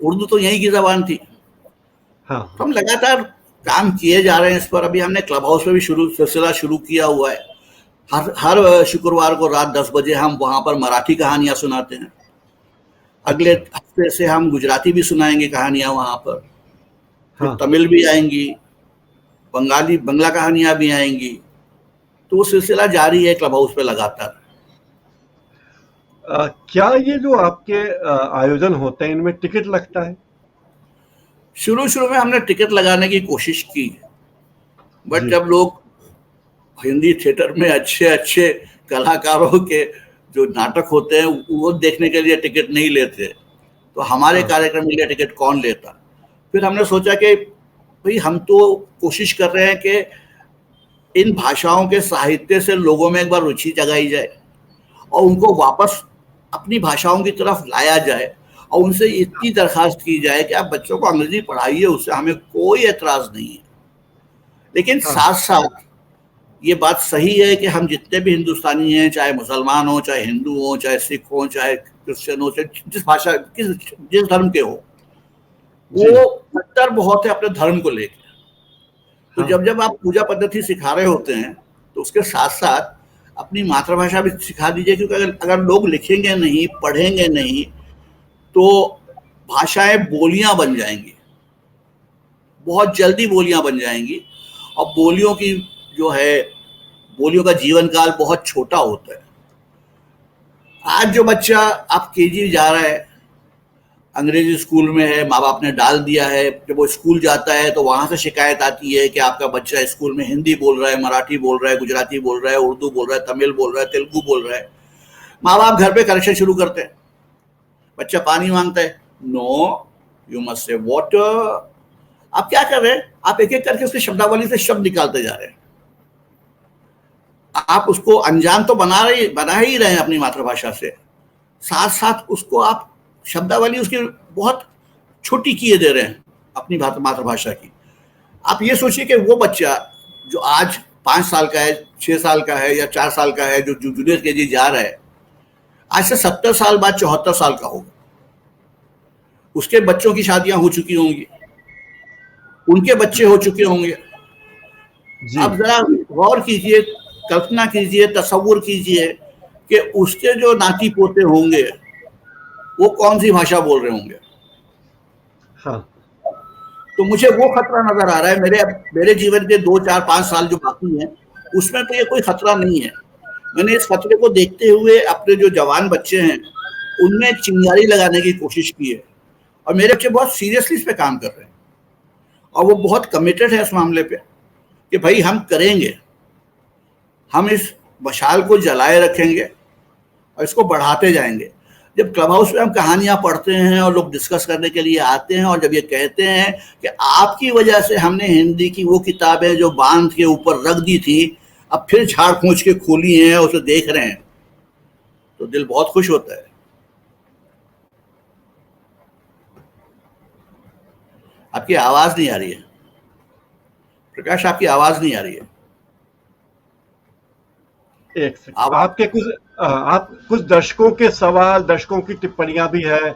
उर्दू तो यहीं की जबान थी। हाँ तो हाँ। हम लगातार काम किए जा रहे हैं इस पर। अभी हमने क्लब हाउस में भी सिलसिला शुरू किया हुआ है। हर हर शुक्रवार को रात 10 बजे हम वहां पर मराठी कहानियां सुनाते हैं। अगले अच्छा। हफ्ते से हम गुजराती भी सुनाएंगे कहानियां वहां पर, फिर हाँ हाँ। तमिल भी आएंगी, बंगला कहानियां भी आएंगी। तो वो सिलसिला जारी है क्लब हाउस पे लगातार। क्या ये जो आपके आयोजन होते हैं इनमें टिकट लगता है? शुरू शुरू में हमने टिकट लगाने की कोशिश की, बट जी। जब लोग हिंदी थिएटर में अच्छे अच्छे कलाकारों के जो नाटक होते हैं वो देखने के लिए टिकट नहीं लेते, तो हमारे हाँ कार्यक्रम के लिए टिकट कौन लेता? फिर हमने सोचा कि भाई हम तो कोशिश कर रहे हैं कि इन भाषाओं के साहित्य से लोगों में एक बार रुचि जगाई जाए और उनको वापस अपनी भाषाओं की तरफ लाया जाए, और उनसे इतनी दरखास्त की जाए कि आप बच्चों को अंग्रेजी पढ़ाइए, उससे हमें कोई एतराज नहीं है। लेकिन हाँ। साथ साथ ये बात सही है कि हम जितने भी हिंदुस्तानी हैं, चाहे मुसलमान हो, चाहे हिंदू हो, चाहे सिख हो, चाहे क्रिश्चियन हो, चाहे जिस धर्म के हो, जी। वो कट्टर बहुत है अपने धर्म को लेकर। तो हाँ जब जब आप पूजा पद्धति सिखा रहे होते हैं तो उसके साथ साथ अपनी मातृभाषा भी सिखा दीजिए, क्योंकि अगर अगर लोग लिखेंगे नहीं, पढ़ेंगे नहीं, तो भाषाएं बोलियां बन जाएंगी, बहुत जल्दी बोलियां बन जाएंगी। और बोलियों की जो है, बोलियों का जीवन काल बहुत छोटा होता है। आज जो बच्चा आप केजी जा रहा है, अंग्रेजी स्कूल में है, माँ बाप ने डाल दिया है, जब वो स्कूल जाता है तो वहां से शिकायत आती है कि आपका बच्चा स्कूल में हिंदी बोल रहा है, मराठी बोल रहा है, गुजराती बोल रहा है, उर्दू बोल रहा है, तमिल बोल रहा है, तेलुगु बोल रहा है। माँ बाप घर पे करेक्शन शुरू करते हैं। बच्चा पानी मांगता है, no you must say water. आप क्या कर रहे हैं? आप एक एक करके उसकी शब्दावली से शब्द निकालते जा रहे हैं। आप उसको अनजान तो बना ही रहे हैं अपनी मातृभाषा से, साथ साथ उसको आप शब्दावली उसकी बहुत छोटी किए दे रहे हैं अपनी मातृभाषा की। आप ये सोचिए कि वो बच्चा जो आज 5 साल का है, 6 साल का है, या 4 साल का है, जो जूनियर केजी जा रहा है, आज से 70 साल बाद 74 साल का होगा। उसके बच्चों की शादियां हो चुकी होंगी, उनके बच्चे हो चुके होंगे। जी। आप जरा गौर कीजिए, कल्पना कीजिए, तसव्वुर कीजिए कि उसके जो नाती पोते होंगे वो कौन सी भाषा बोल रहे होंगे। हाँ तो मुझे वो खतरा नजर आ रहा है। मेरे जीवन के 2 4 5 साल जो बाकी हैं उसमें तो ये कोई खतरा नहीं है। मैंने इस खतरे को देखते हुए अपने जो जवान बच्चे हैं उनमें चिंगारी लगाने की कोशिश की है, और मेरे बच्चे बहुत सीरियसली इस पे काम कर रहे हैं, और वो बहुत कमिटेड है इस मामले पे कि भाई हम करेंगे, हम इस मशाल को जलाए रखेंगे और इसको बढ़ाते जाएंगे। जब क्लब हाउस में हम कहानियां पढ़ते हैं और लोग डिस्कस करने के लिए आते हैं और जब ये कहते हैं कि आपकी वजह से हमने हिंदी की वो किताबें जो बांध के ऊपर रख दी थी अब फिर झाड़ फूंच के खोली हैं, उसे देख रहे हैं, तो दिल बहुत खुश होता है। आपकी आवाज नहीं आ रही है प्रकाश, आपकी आवाज नहीं आ रही है। एक सेकंड, आप कुछ दर्शकों के सवाल, दर्शकों की टिप्पणियां भी है।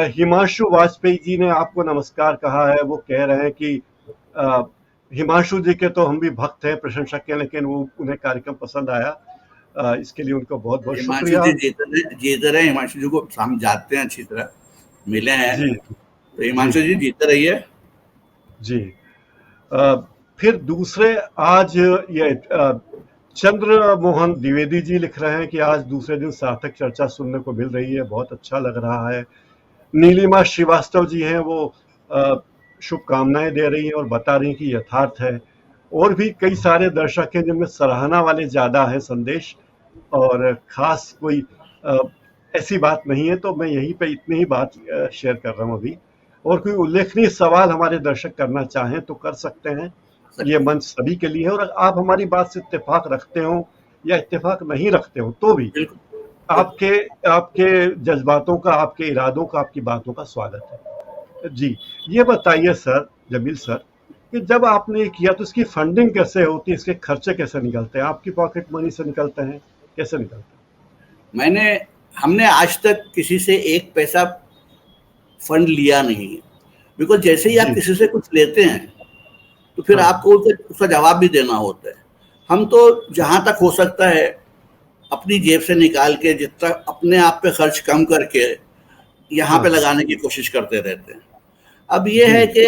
हिमांशु वाजपेयी जी ने आपको नमस्कार कहा है। वो कह रहे हैं कि हिमांशु जी के तो हम भी भक्त हैं, प्रशंसक हैं, लेकिन वो उन्हें कार्यक्रम पसंद आया। इसके लिए उनको बहुत बहुत शुक्रिया। जीते रहे, हिमांशु जी को हम जानते हैं, अच्छी तरह मिले हैं जी। तो हिमांशु जी जीते रहिए जी। फिर दूसरे, आज ये चंद्र मोहन द्विवेदी जी लिख रहे हैं कि आज दूसरे दिन सार्थक चर्चा सुनने को मिल रही है, बहुत अच्छा लग रहा है। नीलिमा श्रीवास्तव जी हैं, वो शुभकामनाएं दे रही हैं और बता रही हैं कि यथार्थ है। और भी कई सारे दर्शक हैं जिनमें सराहना वाले ज़्यादा हैं संदेश, और ख़ास कोई ऐसी बात नहीं है, तो मैं यहीं पे इतनी ही बात शेयर कर रहा हूँ अभी। और कोई उल्लेखनीय सवाल हमारे दर्शक करना चाहें तो कर सकते हैं, ये मंच सभी के लिए है। और आप हमारी बात से इत्तेफाक रखते हो या इत्तेफाक नहीं रखते हो तो भी आपके जज्बातों का, आपके इरादों का, आपकी बातों का स्वागत है। जी, ये बताइए सर, जमील सर, कि जब आपने ये किया तो इसकी फंडिंग कैसे होती है, इसके खर्चे कैसे निकलते हैं? आपकी पॉकेट मनी से निकलते हैं, कैसे निकलते हैं? हमने आज तक किसी से एक पैसा फंड लिया नहीं है, बिकॉज जैसे ही आप किसी से कुछ लेते हैं तो फिर आपको उसका जवाब भी देना होता है। हम तो जहां तक हो सकता है अपनी जेब से निकाल के जितना अपने आप पे खर्च कम करके यहाँ पे लगाने की कोशिश करते रहते हैं। अब ये है कि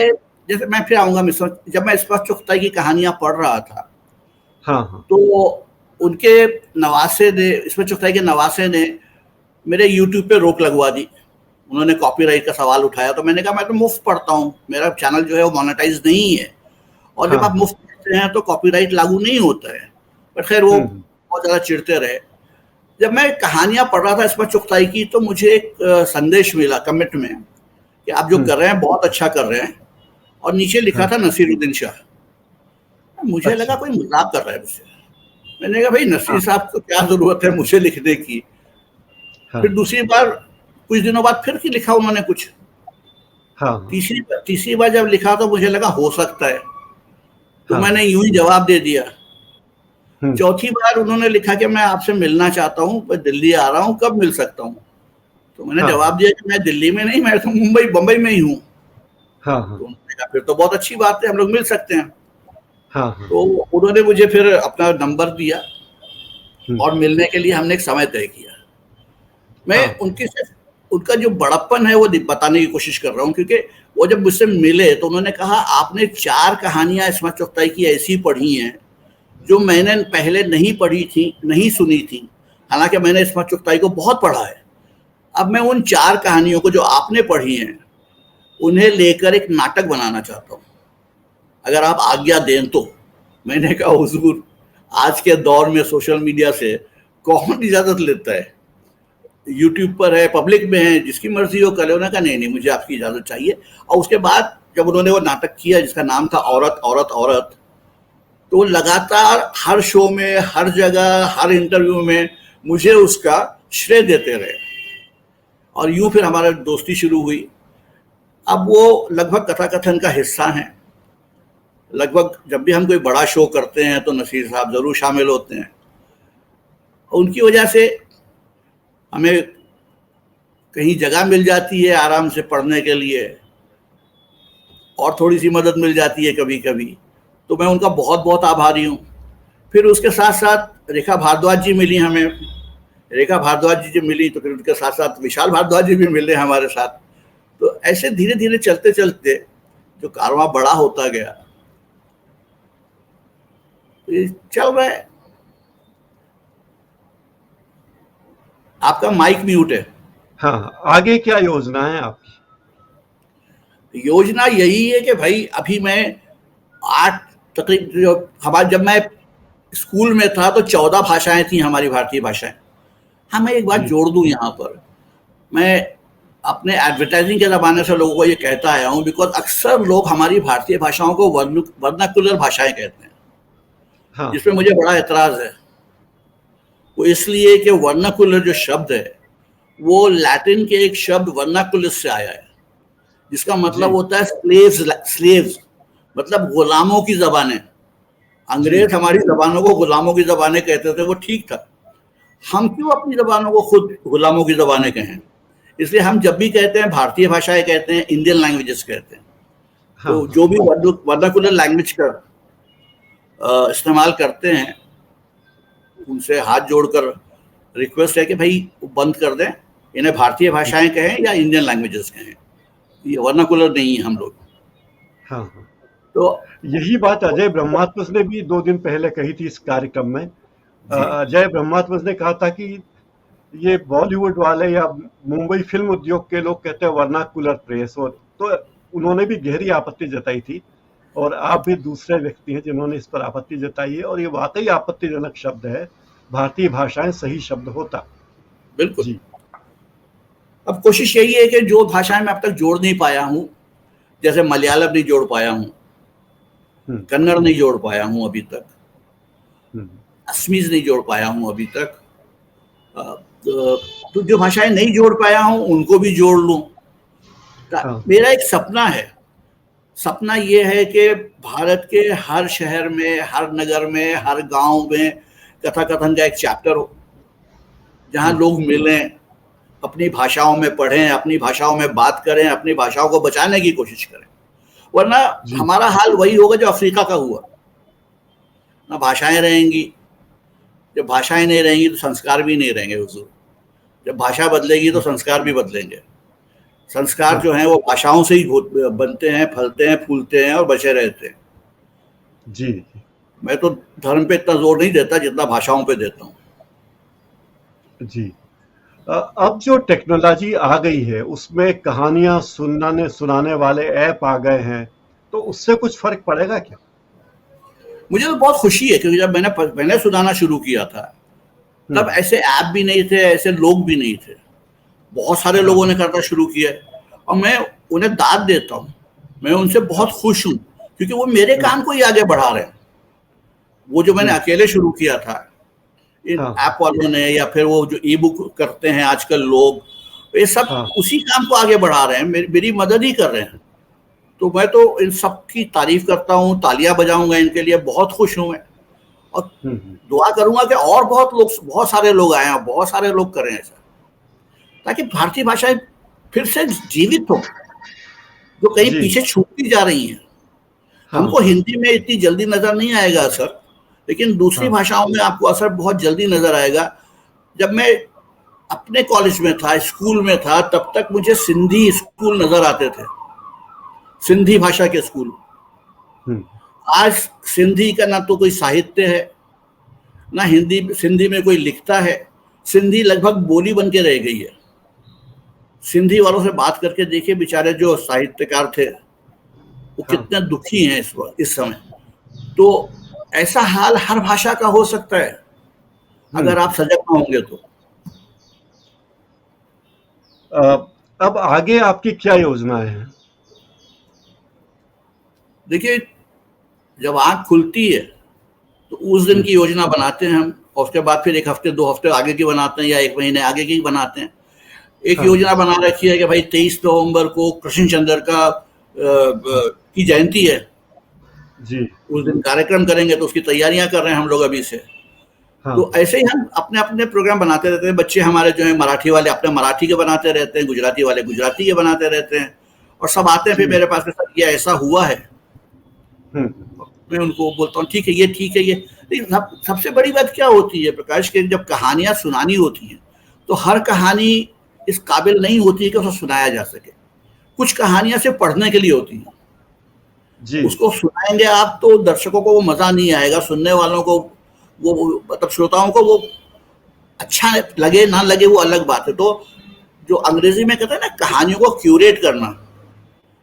जैसे मैं फिर आऊंगा मिश्रा, जब मैं स्पष्ट चुगताई की कहानियां पढ़ रहा था, तो उनके नवासे ने, इसमें चुगताई के नवासे ने मेरे यूट्यूब पे रोक लगवा दी। उन्होंने कॉपीराइट का सवाल उठाया, तो मैंने कहा मैं तो मुफ्त पढ़ता हूँ, मेरा चैनल जो है वो मोनेटाइज नहीं है, और जब आप मुफ्त पढ़ते हैं तो कॉपीराइट लागू नहीं होता है। पर खैर वो बहुत ज़्यादा चिढ़ते रहे। जब मैं कहानियां पढ़ रहा था इस पर चुगताई की, तो मुझे एक संदेश मिला कमेंट में कि आप जो कर रहे हैं बहुत अच्छा कर रहे हैं, और नीचे लिखा था नसीरुद्दीन शाह। मुझे लगा कोई मजाक कर रहा है मुझसे। मैंने कहा भाई नसीर साहब को क्या जरूरत है मुझे लिखने की। फिर दूसरी बार कुछ दिनों बाद फिर लिखा उन्होंने कुछ। तीसरी बार जब लिखा तो मुझे लगा हो सकता है, तो मैंने यूं ही जवाब दे दिया। चौथी बार उन्होंने लिखा कि मैं आपसे मिलना चाहता हूँ, मैं दिल्ली आ रहा हूँ, कब मिल सकता हूँ? तो मैंने जवाब दिया कि मैं दिल्ली में नहीं, मैं तो बम्बई में ही हूँ। तो उन्होंने कहा फिर तो बहुत अच्छी बात है, हम लोग मिल सकते हैं। तो उन्होंने मुझे फिर अपना नंबर दिया और मिलने के लिए हमने एक समय तय किया। मैं उनका जो बड़प्पन है वो बताने की कोशिश कर रहा हूँ, क्योंकि वो जब मुझसे मिले तो उन्होंने कहा आपने 4 कहानियां इस्मत चुगताई की ऐसी पढ़ी हैं जो मैंने पहले नहीं पढ़ी थी, नहीं सुनी थी, हालांकि मैंने इस्मत चुगताई को बहुत पढ़ा है। अब मैं उन 4 कहानियों को जो आपने पढ़ी हैं उन्हें लेकर एक नाटक बनाना चाहता हूँ, अगर आप आज्ञा दें तो। मैंने कहा हुजूर, आज के दौर में सोशल मीडिया से कौन इजाज़त लेता है? यूट्यूब पर है, पब्लिक में है, जिसकी मर्जी हो करे। उन्होंने कहा नहीं, मुझे आपकी इजाज़त चाहिए। और उसके बाद जब उन्होंने वो नाटक किया जिसका नाम था औरत औरत औरत, तो लगातार हर शो में, हर जगह, हर इंटरव्यू में मुझे उसका श्रेय देते रहे, और यूं फिर हमारी दोस्ती शुरू हुई। अब वो लगभग कथाकथन का हिस्सा हैं। लगभग जब भी हम कोई बड़ा शो करते हैं तो नसीर साहब ज़रूर शामिल होते हैं। उनकी वजह से हमें कहीं जगह मिल जाती है आराम से पढ़ने के लिए, और थोड़ी सी मदद मिल जाती है कभी कभी, तो मैं उनका बहुत बहुत आभारी हूँ। फिर उसके साथ साथ रेखा भारद्वाज जी मिली हमें। रेखा भारद्वाज जी मिली तो फिर उनके साथ साथ विशाल भारद्वाज जी भी मिले हमारे साथ। तो ऐसे धीरे धीरे चलते चलते जो कारवां बड़ा होता गया, ये चल रहा है। आपका माइक म्यूट है। आगे क्या योजना है आपकी? योजना यही है कि भाई अभी मैं 8 तकरीबन, जब मैं स्कूल में था तो 14 भाषाएं थी हमारी भारतीय भाषाएं। हाँ, मैं एक बात जी जोड़ दूं यहाँ पर, मैं अपने एडवर्टाइजिंग के ज़माने से लोगों को ये कहता आया हूँ, बिकॉज अक्सर लोग हमारी भारतीय भाषाओं को वर्नाकुलर भाषाएं कहते हैं, हाँ जिसमें मुझे बड़ा एतराज़ है। वो इसलिए कि वर्नाकुलर जो शब्द है वो लैटिन के एक शब्द वर्नाकुलस से आया है, जिसका मतलब जी होता है स्लेव्स, मतलब गुलामों की ज़बानें। जी अंग्रेज हमारी ज़बानों को गुलामों की ज़बानें कहते थे, वो ठीक था। हम क्यों अपनी ज़बानों को खुद गुलामों की ज़बानें कहें? इसलिए हम जब भी कहते हैं भारतीय भाषाएं कहते हैं, इंडियन लैंग्वेजेस कहते हैं। हाँ तो हाँ जो भी वर्नाकुलर लैंग्वेज का इस्तेमाल करते हैं, उनसे हाथ जोड़कर रिक्वेस्ट है कि भाई बंद कर दें, इन्हें भारतीय भाषाएं कहें या इंडियन लैंग्वेजेस कहें, ये वर्नाकुलर नहीं है हम लोग। हाँ हाँ। तो यही बात अजय ब्रह्मात्मस ने भी 2 दिन पहले कही थी इस कार्यक्रम में। जी अजय ब्रह्मात्मस ने कहा था कि ये बॉलीवुड वाले या मुंबई फिल्म उद्योग के लोग कहते हैं वर्नाकुलर प्रेस, और तो उन्होंने भी गहरी आपत्ति जताई थी। और आप भी दूसरे व्यक्ति हैं जिन्होंने इस पर आपत्ति जताई है, और ये वाकई आपत्तिजनक शब्द है। भारतीय भाषाएं सही शब्द होता। बिल्कुल। जी अब कोशिश यही है कि जो भाषाएं मैं अब तक जोड़ नहीं पाया हूँ, जैसे मलयालम नहीं जोड़ पाया हूँ, हम्म कन्नड़ नहीं जोड़ पाया हूँ अभी तक, हम्म असमीज नहीं जोड़ पाया हूँ अभी तक, तो जो भाषाएं नहीं जोड़ पाया हूँ उनको भी जोड़ लूँ। हाँ मेरा एक सपना है, सपना ये है कि भारत के हर शहर में, हर नगर में, हर गांव में कथा कथन का एक चैप्टर हो, जहां हम्म लोग मिलें, अपनी भाषाओं में पढ़ें, अपनी भाषाओं में बात करें, अपनी भाषाओं को बचाने की कोशिश करें। वरना जी हमारा हाल वही होगा जो अफ्रीका का हुआ, ना भाषाएं रहेंगी, जब भाषाएं नहीं रहेंगी तो संस्कार भी नहीं रहेंगे हुजूर, जब भाषा बदलेगी तो संस्कार भी बदलेंगे। संस्कार हाँ जो हैं वो भाषाओं से ही बनते हैं, फलते हैं, फूलते हैं और बचे रहते हैं। जी जी मैं तो धर्म पे इतना जोर नहीं देता जितना भाषाओं पे देता हूँ। जी। अब जो टेक्नोलॉजी आ गई है उसमें कहानियां सुनाने वाले ऐप आ गए हैं, तो उससे कुछ फर्क पड़ेगा क्या? मुझे तो बहुत खुशी है, क्योंकि जब मैंने सुनाना शुरू किया था तब हम्म ऐसे ऐप भी नहीं थे, ऐसे लोग भी नहीं थे। बहुत सारे हाँ लोगों ने करना शुरू किया और मैं उन्हें दाद देता हूँ, मैं उनसे बहुत हाँ खुश हूँ, क्योंकि वो मेरे हम्म काम को ही आगे बढ़ा रहे हैं। वो जो मैंने जी अकेले शुरू किया था, इन हाँ ऐप वालों ने, या फिर वो जो ई बुक करते हैं आजकल लोग, ये सब हाँ उसी काम को आगे बढ़ा रहे हैं, मेरी मदद ही कर रहे हैं। तो मैं तो इन सब की तारीफ करता हूँ, तालियां बजाऊंगा इनके लिए, बहुत खुश हूँ मैं। और हम्म। दुआ करूंगा कि और बहुत सारे लोग आए हैं, बहुत सारे लोग करें ऐसा, ताकि भारतीय भाषाएं फिर से जीवित हो, जो कहीं जी पीछे छूटती जा रही हैं। हाँ हमको हाँ हिंदी में इतनी जल्दी नजर नहीं आएगा असर, लेकिन दूसरी हाँ भाषाओं में आपको असर बहुत जल्दी नजर आएगा। जब मैं अपने कॉलेज में था, स्कूल में था, तब तक मुझे सिंधी स्कूल नजर आते थे, सिंधी भाषा के स्कूल। हम्म आज सिंधी का ना तो कोई साहित्य है, ना हिंदी सिंधी में कोई लिखता है। सिंधी लगभग बोली बन के रह गई है। सिंधी वालों से बात करके देखिए, बेचारे जो साहित्यकार थे वो हाँ कितने दुखी हैं इस वक्त, इस समय। तो ऐसा हाल हर भाषा का हो सकता है अगर आप हम्म। सजग ना होंगे तो। अब आगे आपकी क्या योजनाएं हैं? देखिए, जब आंख खुलती है तो उस दिन हम्म की योजना बनाते हैं हम, और उसके बाद फिर 1 हफ्ते 2 हफ्ते आगे की बनाते हैं, या 1 महीने आगे की बनाते हैं। एक हाँ योजना बना रखी है कि भाई 23 नवंबर को कृष्ण चंद्र का हाँ की जयंती है, जी उस दिन कार्यक्रम करेंगे, तो उसकी तैयारियां कर रहे हैं हम लोग अभी से। हाँ तो ऐसे ही हम अपने अपने प्रोग्राम बनाते रहते हैं। बच्चे हमारे जो है मराठी वाले अपने मराठी के बनाते रहते हैं, गुजराती वाले गुजराती के बनाते रहते हैं, और सब आते हैं फिर जी मेरे पास में, सर ये ऐसा हुआ है। हम्म मैं उनको बोलता हूँ ठीक है, ये ठीक है, ये। लेकिन सबसे बड़ी बात क्या होती है प्रकाश, के जब कहानियां सुनानी होती हैं तो हर कहानी इस काबिल नहीं होती है कि उसे सुनाया जा सके। कुछ कहानियां सिर्फ पढ़ने के लिए होती हैं, जी उसको सुनाएंगे आप तो दर्शकों को वो मजा नहीं आएगा, सुनने वालों को वो मतलब श्रोताओं को वो अच्छा लगे ना लगे वो अलग बात है। तो जो अंग्रेजी में कहते हैं ना, कहानियों को क्यूरेट करना,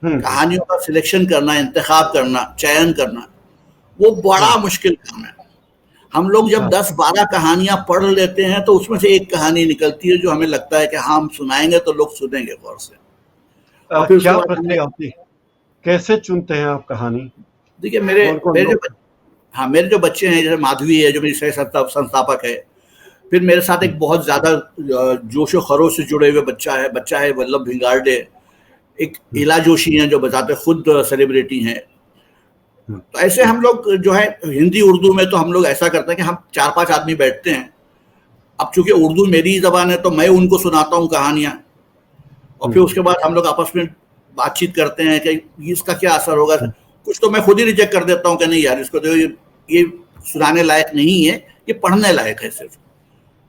हम्म कहानियों का सिलेक्शन करना, इंतखाब करना, चयन करना, वो बड़ा हाँ मुश्किल काम है। हम लोग जब हाँ 10-12 कहानियां पढ़ लेते हैं तो उसमें से एक कहानी निकलती है जो हमें लगता है कि हाँ हम सुनाएंगे तो लोग सुनेंगे गौर से, और फिर उसके क्या बाद हमने, प्रक्रिया होती है, कैसे चुनते हैं आप कहानी, देखिए मेरे कौन कौन मेरे जो, लोग? हाँ मेरे जो बच्चे हैं, जैसे माधवी है जो मेरी सह संस्थापक है, फिर मेरे साथ हम्म, एक बहुत ज्यादा जोशो खरोश से जुड़े हुए बच्चा है वल्लभ भिंगारडे, एक हम्म, इला जोशी हैं जो बताते खुद सेलिब्रिटी हैं। हम्म, तो ऐसे हम लोग जो है हिंदी उर्दू में तो हम लोग ऐसा करते हैं कि हम 4-5 आदमी बैठते हैं। अब चूंकि उर्दू मेरी जबान है तो मैं उनको सुनाता हूँ कहानियां, और फिर हम्म, उसके बाद हम लोग आपस में बातचीत करते हैं कि इसका क्या असर होगा। हम्म, कुछ तो मैं खुद ही रिजेक्ट कर देता हूँ कि नहीं यार, इसको तो ये सुनाने लायक नहीं है, ये पढ़ने लायक है सिर्फ।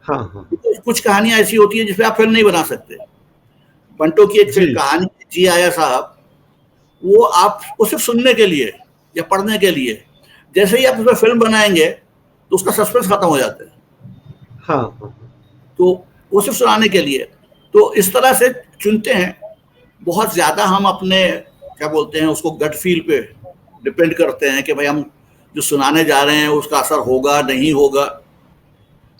हाँ हाँ कुछ कहानियां ऐसी होती है जिसपे आप फिल्म नहीं बना सकते। बंटो की एक जी कहानी जी आया साहब, वो सिर्फ सुनने के लिए या पढ़ने के लिए, जैसे ही आप उसमें फिल्म बनाएंगे तो उसका सस्पेंस खत्म हो जाता है। हाँ हाँ तो वो सिर्फ सुनाने के लिए, तो इस तरह से चुनते हैं। बहुत ज्यादा हम अपने क्या बोलते हैं उसको गट फील पे डिपेंड करते हैं कि भाई हम जो सुनाने जा रहे हैं उसका असर होगा नहीं होगा।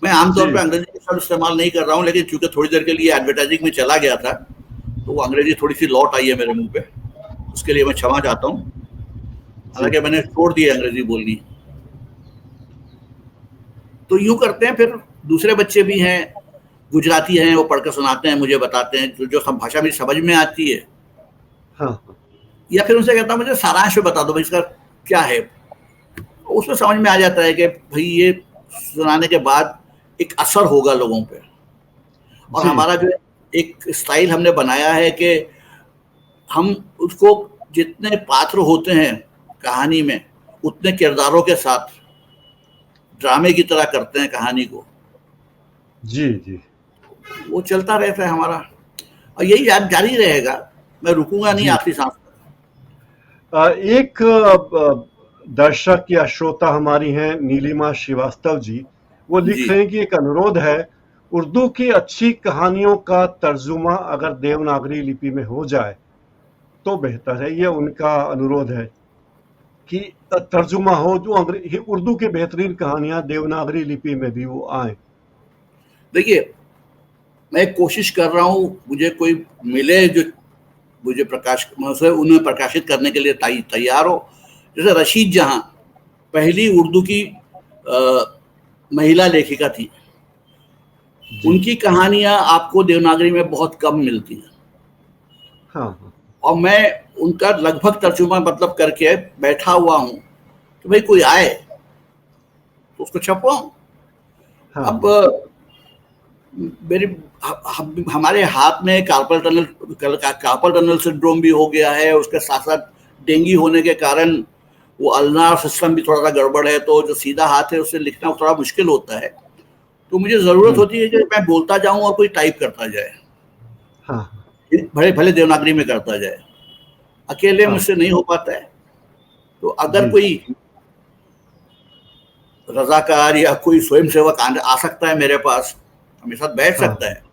मैं आमतौर जी पे अंग्रेजी का शब्द इस्तेमाल नहीं कर रहा हूँ, लेकिन चूंकि थोड़ी देर के लिए एडवर्टाइजिंग में चला गया था तो वो अंग्रेजी थोड़ी सी लौट आई है मेरे मुंह पे, उसके लिए मैं क्षमा चाहता हूँ। जी हालांकि मैंने छोड़ दी है अंग्रेजी बोलनी। तो यूं करते हैं। फिर दूसरे बच्चे भी हैं, गुजराती हैं, वो पढ़ कर सुनाते हैं, मुझे बताते हैं जो सब भाषा मेरी समझ में आती है, हाँ हाँ या फिर उनसे कहता हूँ मुझे सारांश में बता दो भाई इसका क्या है। उसमें समझ में आ जाता है कि भाई ये सुनाने के बाद एक असर होगा लोगों पे। और जी हमारा जो एक स्टाइल हमने बनाया है कि हम उसको जितने पात्र होते हैं कहानी में उतने किरदारों के साथ ड्रामे की तरह करते हैं कहानी को। जी जी वो चलता रहता है हमारा, और यही जारी रहेगा। मैं रुकूंगा नहीं जी आखिरी सांस तक। एक दर्शक या श्रोता हमारी हैं नीलिमा श्रीवास्तव जी, वो लिख जी रहे हैं कि एक अनुरोध है, उर्दू की अच्छी कहानियों का तर्जुमा अगर देवनागरी लिपि में हो जाए तो बेहतर है। ये उनका अनुरोध है कि तर्जुमा हो जो उर्दू की बेहतरीन कहानियां देवनागरी लिपि में भी वो आए। देखिए, मैं कोशिश कर रहा हूँ मुझे कोई मिले जो मुझे उन्हें प्रकाशित करने के लिए तैयार हो। जैसे रशीद जहां पहली उर्दू की महिला लेखिका थी, जी उनकी कहानियां आपको देवनागरी में बहुत कम मिलती हैं, हाँ हाँ और मैं उनका लगभग तर्जुमा मतलब करके बैठा हुआ हूँ कि भाई कोई आए तो उसको छपवाऊं। हाँ अब हाँ मेरे हमारे हाथ में कार्पल टनल सिंड्रोम भी हो गया है, उसके साथ साथ डेंगू होने के कारण वो अल्नार सिस्टम भी थोड़ा सा गड़बड़ है, तो जो सीधा हाथ है उससे लिखना थोड़ा मुश्किल होता है। तो मुझे जरूरत हम्म, होती है कि मैं बोलता जाऊं और कोई टाइप करता जाए, हाँ भले भले देवनागरी में करता जाए। अकेले हाँ मुझसे नहीं हो पाता है। तो अगर जी कोई रजाकार या कोई स्वयंसेवक आ सकता है मेरे पास, मेरे साथ बैठ हाँ सकता हाँ। है,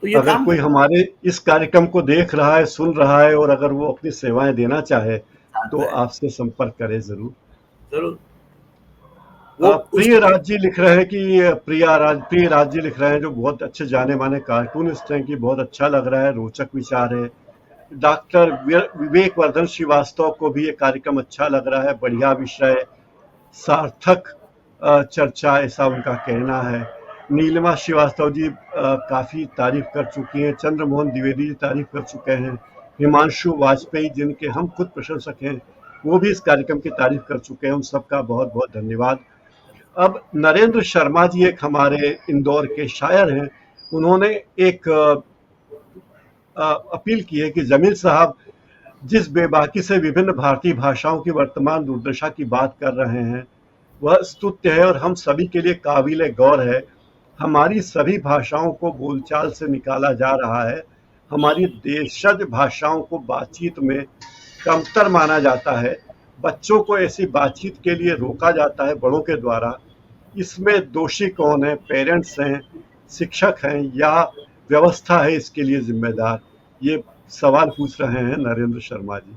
तो ये अगर काम कोई हमारे इस कार्यक्रम को देख रहा है, सुन रहा है और अगर वो अपनी सेवाएं देना चाहे तो आता है आपसे संपर्क करें जरूर। जरूर। वो उस प्रिय राज जी लिख रहे हैं कि प्रिय राज जी लिख रहे हैं जो बहुत अच्छे जाने माने कार्टूनिस्ट हैं कि बहुत अच्छा लग रहा है, रोचक विचार है। डॉक्टर विवेक वर्धन श्रीवास्तव को भी ये कार्यक्रम अच्छा लग रहा है, बढ़िया विषय, सार्थक चर्चा, ऐसा उनका कहना है। नीलिमा श्रीवास्तव जी काफी तारीफ कर चुकी हैं, चंद्रमोहन द्विवेदी जी तारीफ कर चुके हैं, हिमांशु वाजपेयी जिनके हम खुद प्रशंसक हैं वो भी इस कार्यक्रम की तारीफ कर चुके हैं, उन सबका बहुत बहुत धन्यवाद। अब नरेंद्र शर्मा जी एक हमारे इंदौर के शायर हैं, उन्होंने एक अपील की है कि जमील साहब जिस बेबाकी से विभिन्न भारतीय भाषाओं की वर्तमान दुर्दशा की बात कर रहे हैं वह स्तुत्य है और हम सभी के लिए काबिल गौर है। हमारी सभी भाषाओं को बोलचाल से निकाला जा रहा है, हमारी देशज भाषाओं को बातचीत में कमतर माना जाता है, बच्चों को ऐसी बातचीत के लिए रोका जाता है बड़ों के द्वारा। इसमें दोषी कौन है, पेरेंट्स हैं, शिक्षक हैं या व्यवस्था है इसके लिए जिम्मेदार? ये सवाल पूछ रहे हैं नरेंद्र शर्मा जी।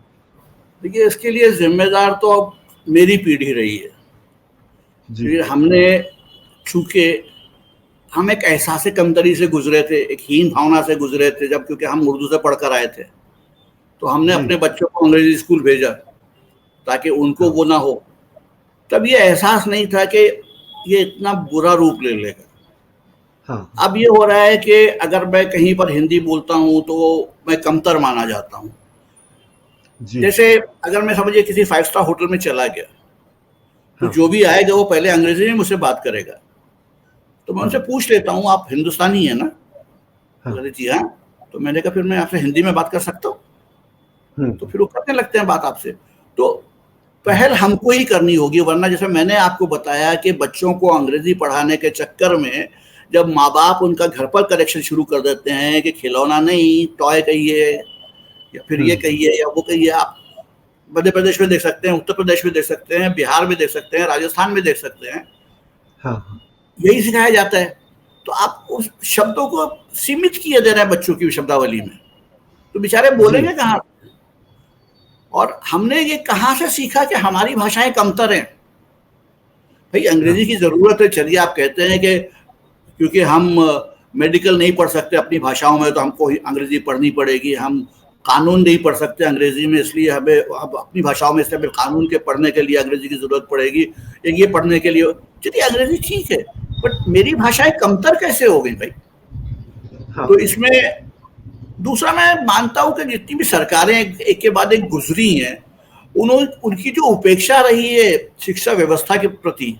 देखिए, इसके लिए जिम्मेदार तो अब मेरी पीढ़ी रही है। जी फिर हमने, चूंकि हम एक एहसास कमतरी से गुजरे थे, एक हीन भावना से गुजरे थे, जब क्योंकि हम उर्दू से पढ़कर आए थे, तो हमने जी अपने बच्चों को अंग्रेजी स्कूल भेजा ताकि उनको हाँ वो ना हो। तब ये एहसास नहीं था कि ये इतना बुरा रूप ले लेगा। हाँ अब ये हो रहा है कि अगर मैं कहीं पर हिंदी बोलता हूँ तो मैं कमतर माना जाता हूँ। जी जैसे अगर मैं समझिए किसी 5 स्टार होटल में चला गया, तो हाँ जो भी आएगा वो पहले अंग्रेजी में मुझसे बात करेगा। तो मैं उनसे हाँ पूछ लेता हूँ, आप हिंदुस्तानी है ना? तो हाँ कहते जी हाँ। तो मैंने कहा फिर मैं आपसे हिंदी में बात कर सकता हूँ? तो हम्म फिर वो करने लगते हैं बात आपसे। तो पहल हमको ही करनी होगी, वरना जैसे मैंने आपको बताया कि बच्चों को अंग्रेजी पढ़ाने के चक्कर में जब माँ बाप उनका घर पर करेक्शन शुरू कर देते हैं कि खिलौना नहीं टॉय कहिए, या फिर ये हम्म कहिए या वो कहिए। आप मध्य प्रदेश में देख सकते हैं, उत्तर प्रदेश में देख सकते हैं, बिहार में देख सकते हैं, राजस्थान में देख सकते हैं, हाँ हाँ यही सिखाया जाता है। तो आप उस शब्दों को सीमित किए दे रहे हैं बच्चों की शब्दावली में, तो बेचारे जी बोलेंगे कहाँ? और हमने ये कहाँ से सीखा कि हमारी भाषाएं कमतर हैं? भाई हाँ अंग्रेजी की जरूरत है, चलिए आप कहते हैं कि क्योंकि हम मेडिकल नहीं पढ़ सकते अपनी भाषाओं में तो हमको अंग्रेजी पढ़नी पड़ेगी, हम कानून नहीं पढ़ सकते अंग्रेजी में इसलिए हमें अब अपनी भाषाओं में इसलिए हमें कानून के पढ़ने के लिए अंग्रेजी की जरूरत पड़ेगी, ये पढ़ने के लिए। चलिए अंग्रेजी ठीक है, बट मेरी भाषाएं कमतर कैसे हो गई भाई? हाँ तो इसमें दूसरा मैं मानता हूं कि जितनी भी सरकारें एक के बाद एक गुजरी हैं, उन्होंने उनकी जो उपेक्षा रही है शिक्षा व्यवस्था के प्रति,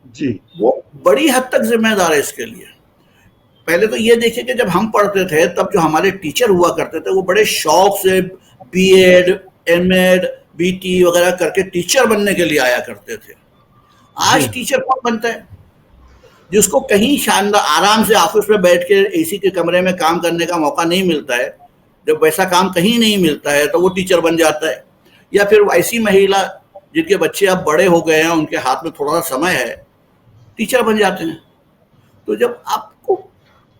जी वो बड़ी हद तक जिम्मेदार है इसके लिए। पहले तो ये देखिए कि जब हम पढ़ते थे तब जो हमारे टीचर हुआ करते थे वो बड़े शौक से बीएड, एमएड, बीटी वगैरह करके टीचर बनने के लिए आया करते थे। जी आज टीचर कौन बनता है? जिसको कहीं शानदार आराम से ऑफिस में बैठ के एसी के कमरे में काम करने का मौका नहीं मिलता है, जब वैसा काम कहीं नहीं मिलता है तो वो टीचर बन जाता है। या फिर ऐसी महिला जिनके बच्चे अब बड़े हो गए हैं, उनके हाथ में थोड़ा सा समय है, टीचर बन जाते हैं। तो जब आपको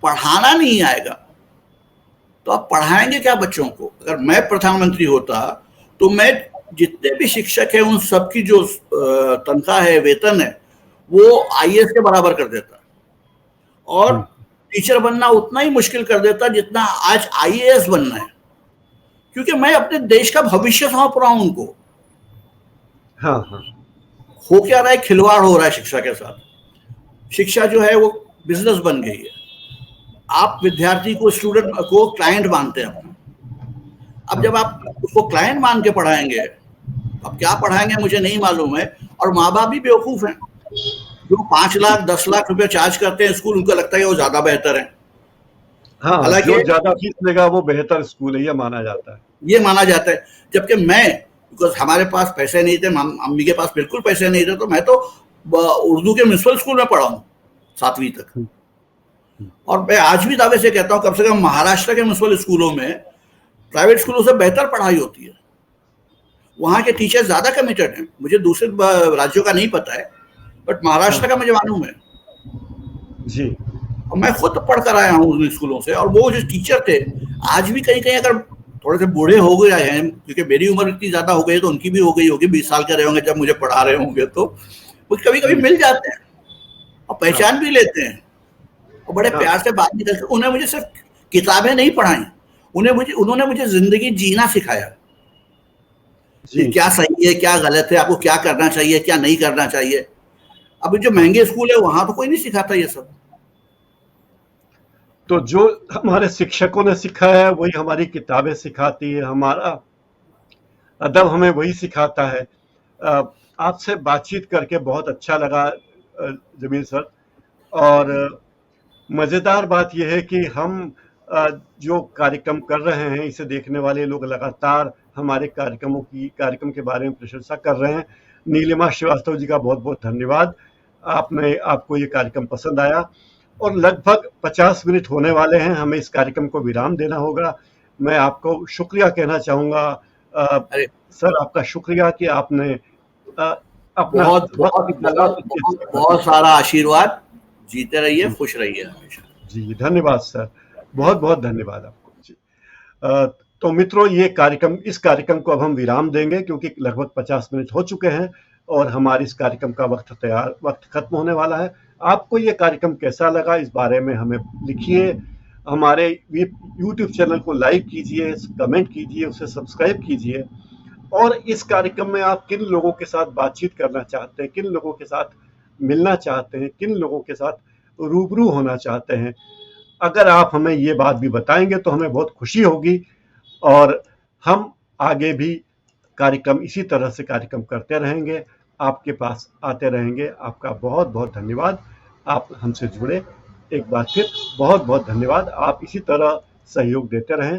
पढ़ाना नहीं आएगा तो आप पढ़ाएंगे क्या बच्चों को? अगर मैं प्रधानमंत्री होता तो मैं जितने भी शिक्षक हैं उन सबकी जो तनख्वाह है, वेतन है, वो आईएएस के बराबर कर देता, और हम्म टीचर बनना उतना ही मुश्किल कर देता जितना आज आईएएस बनना है। क्योंकि मैं अपने देश का भविष्य सौंप रहा हूं उनको। हाँ हाँ हो क्या रहा है? खिलवाड़ हो रहा है शिक्षा के साथ। शिक्षा जो है वो बिजनेस बन गई है। आप विद्यार्थी को, स्टूडेंट को क्लाइंट मानते हैं अपना। अब जब हाँ आप उसको क्लाइंट मान के पढ़ाएंगे, अब क्या पढ़ाएंगे मुझे नहीं मालूम है। और माँ बाप भी बेवकूफ हैं, जो 5 लाख 10 लाख रुपए चार्ज करते हैं स्कूल, उनको लगता है वो ज्यादा बेहतर है। हाँ हालांकि जो ज्यादा फीस लेगा वो बेहतर स्कूल है, यह माना जाता है। ये माना जाता है, जबकि मैं, बिकॉज हमारे पास पैसे नहीं थे, मम्मी के पास बिल्कुल पैसे नहीं थे, तो मैं तो उर्दू के म्यूनसिपल स्कूल में पढ़ा हूँ 7वीं तक। हम्म, हम्म, और मैं आज भी दावे से कहता हूँ कम से कम महाराष्ट्र के म्यूनसिपल स्कूलों में प्राइवेट स्कूलों से बेहतर पढ़ाई होती है। वहाँ के टीचर ज्यादा कमिटेड हैं। मुझे दूसरे राज्यों का नहीं पता है, बट महाराष्ट्र हाँ का मुझे मालूम है। जी और मैं खुद पढ़ कर आया हूँ उन स्कूलों से, और वो जो टीचर थे आज भी कहीं कहीं अगर थोड़े से बूढ़े हो गए हैं, क्योंकि मेरी उम्र इतनी ज्यादा हो गई तो उनकी भी हो गई होगी, 20 साल के रहे होंगे जब मुझे पढ़ा रहे होंगे, तो वो कभी कभी जी मिल जाते हैं और हाँ पहचान भी लेते हैं और बड़े हाँ प्यार से बात भी करते। उन्हें मुझे सिर्फ किताबें नहीं पढ़ाई, उन्होंने मुझे जिंदगी जीना सिखाया कि जी क्या सही है, क्या गलत है, आपको क्या करना चाहिए, क्या नहीं करना चाहिए। अभी जो हाँ महंगे स्कूल है वहां तो कोई नहीं सिखाता ये सब। तो जो हमारे शिक्षकों ने सिखाया है वही हमारी किताबें सिखाती है, हमारा अदब हमें वही सिखाता है। अ, आपसे बातचीत करके बहुत अच्छा लगा जमील सर। और मज़ेदार बात यह है कि हम जो कार्यक्रम कर रहे हैं इसे देखने वाले लोग लगातार हमारे कार्यक्रम के बारे में प्रशंसा कर रहे हैं। नीलिमा श्रीवास्तव जी का बहुत बहुत धन्यवाद। आपको ये कार्यक्रम पसंद आया। और लगभग 50 मिनट होने वाले हैं, हमें इस कार्यक्रम को विराम देना होगा। मैं आपको शुक्रिया कहना चाहूँगा। अरे सर आपका शुक्रिया कि आपने अपना बहुत वक्त बहुत निकाला। बहुत बहुत बहुत सारा आशीर्वाद। जीते रहिए, जी खुश रहिए हमेशा। जी धन्यवाद सर, बहुत बहुत धन्यवाद आपको जी। अ, तो मित्रों, इस कार्यक्रम को अब हम विराम देंगे क्योंकि लगभग 50 मिनट हो चुके हैं और हमारे इस कार्यक्रम का वक्त खत्म होने वाला है। आपको ये कार्यक्रम कैसा लगा, इस बारे में हमें लिखिए। हमारे यूट्यूब चैनल को लाइक कीजिए, कमेंट कीजिए, उसे सब्सक्राइब कीजिए। और इस कार्यक्रम में आप किन लोगों के साथ बातचीत करना चाहते हैं, किन लोगों के साथ मिलना चाहते हैं, किन लोगों के साथ रूबरू होना चाहते हैं, अगर आप हमें ये बात भी बताएंगे तो हमें बहुत खुशी होगी। और हम आगे भी कार्यक्रम इसी तरह से कार्यक्रम करते रहेंगे, आपके पास आते रहेंगे। आपका बहुत बहुत धन्यवाद, आप हमसे जुड़े। एक बार फिर बहुत बहुत धन्यवाद। आप इसी तरह सहयोग देते रहें।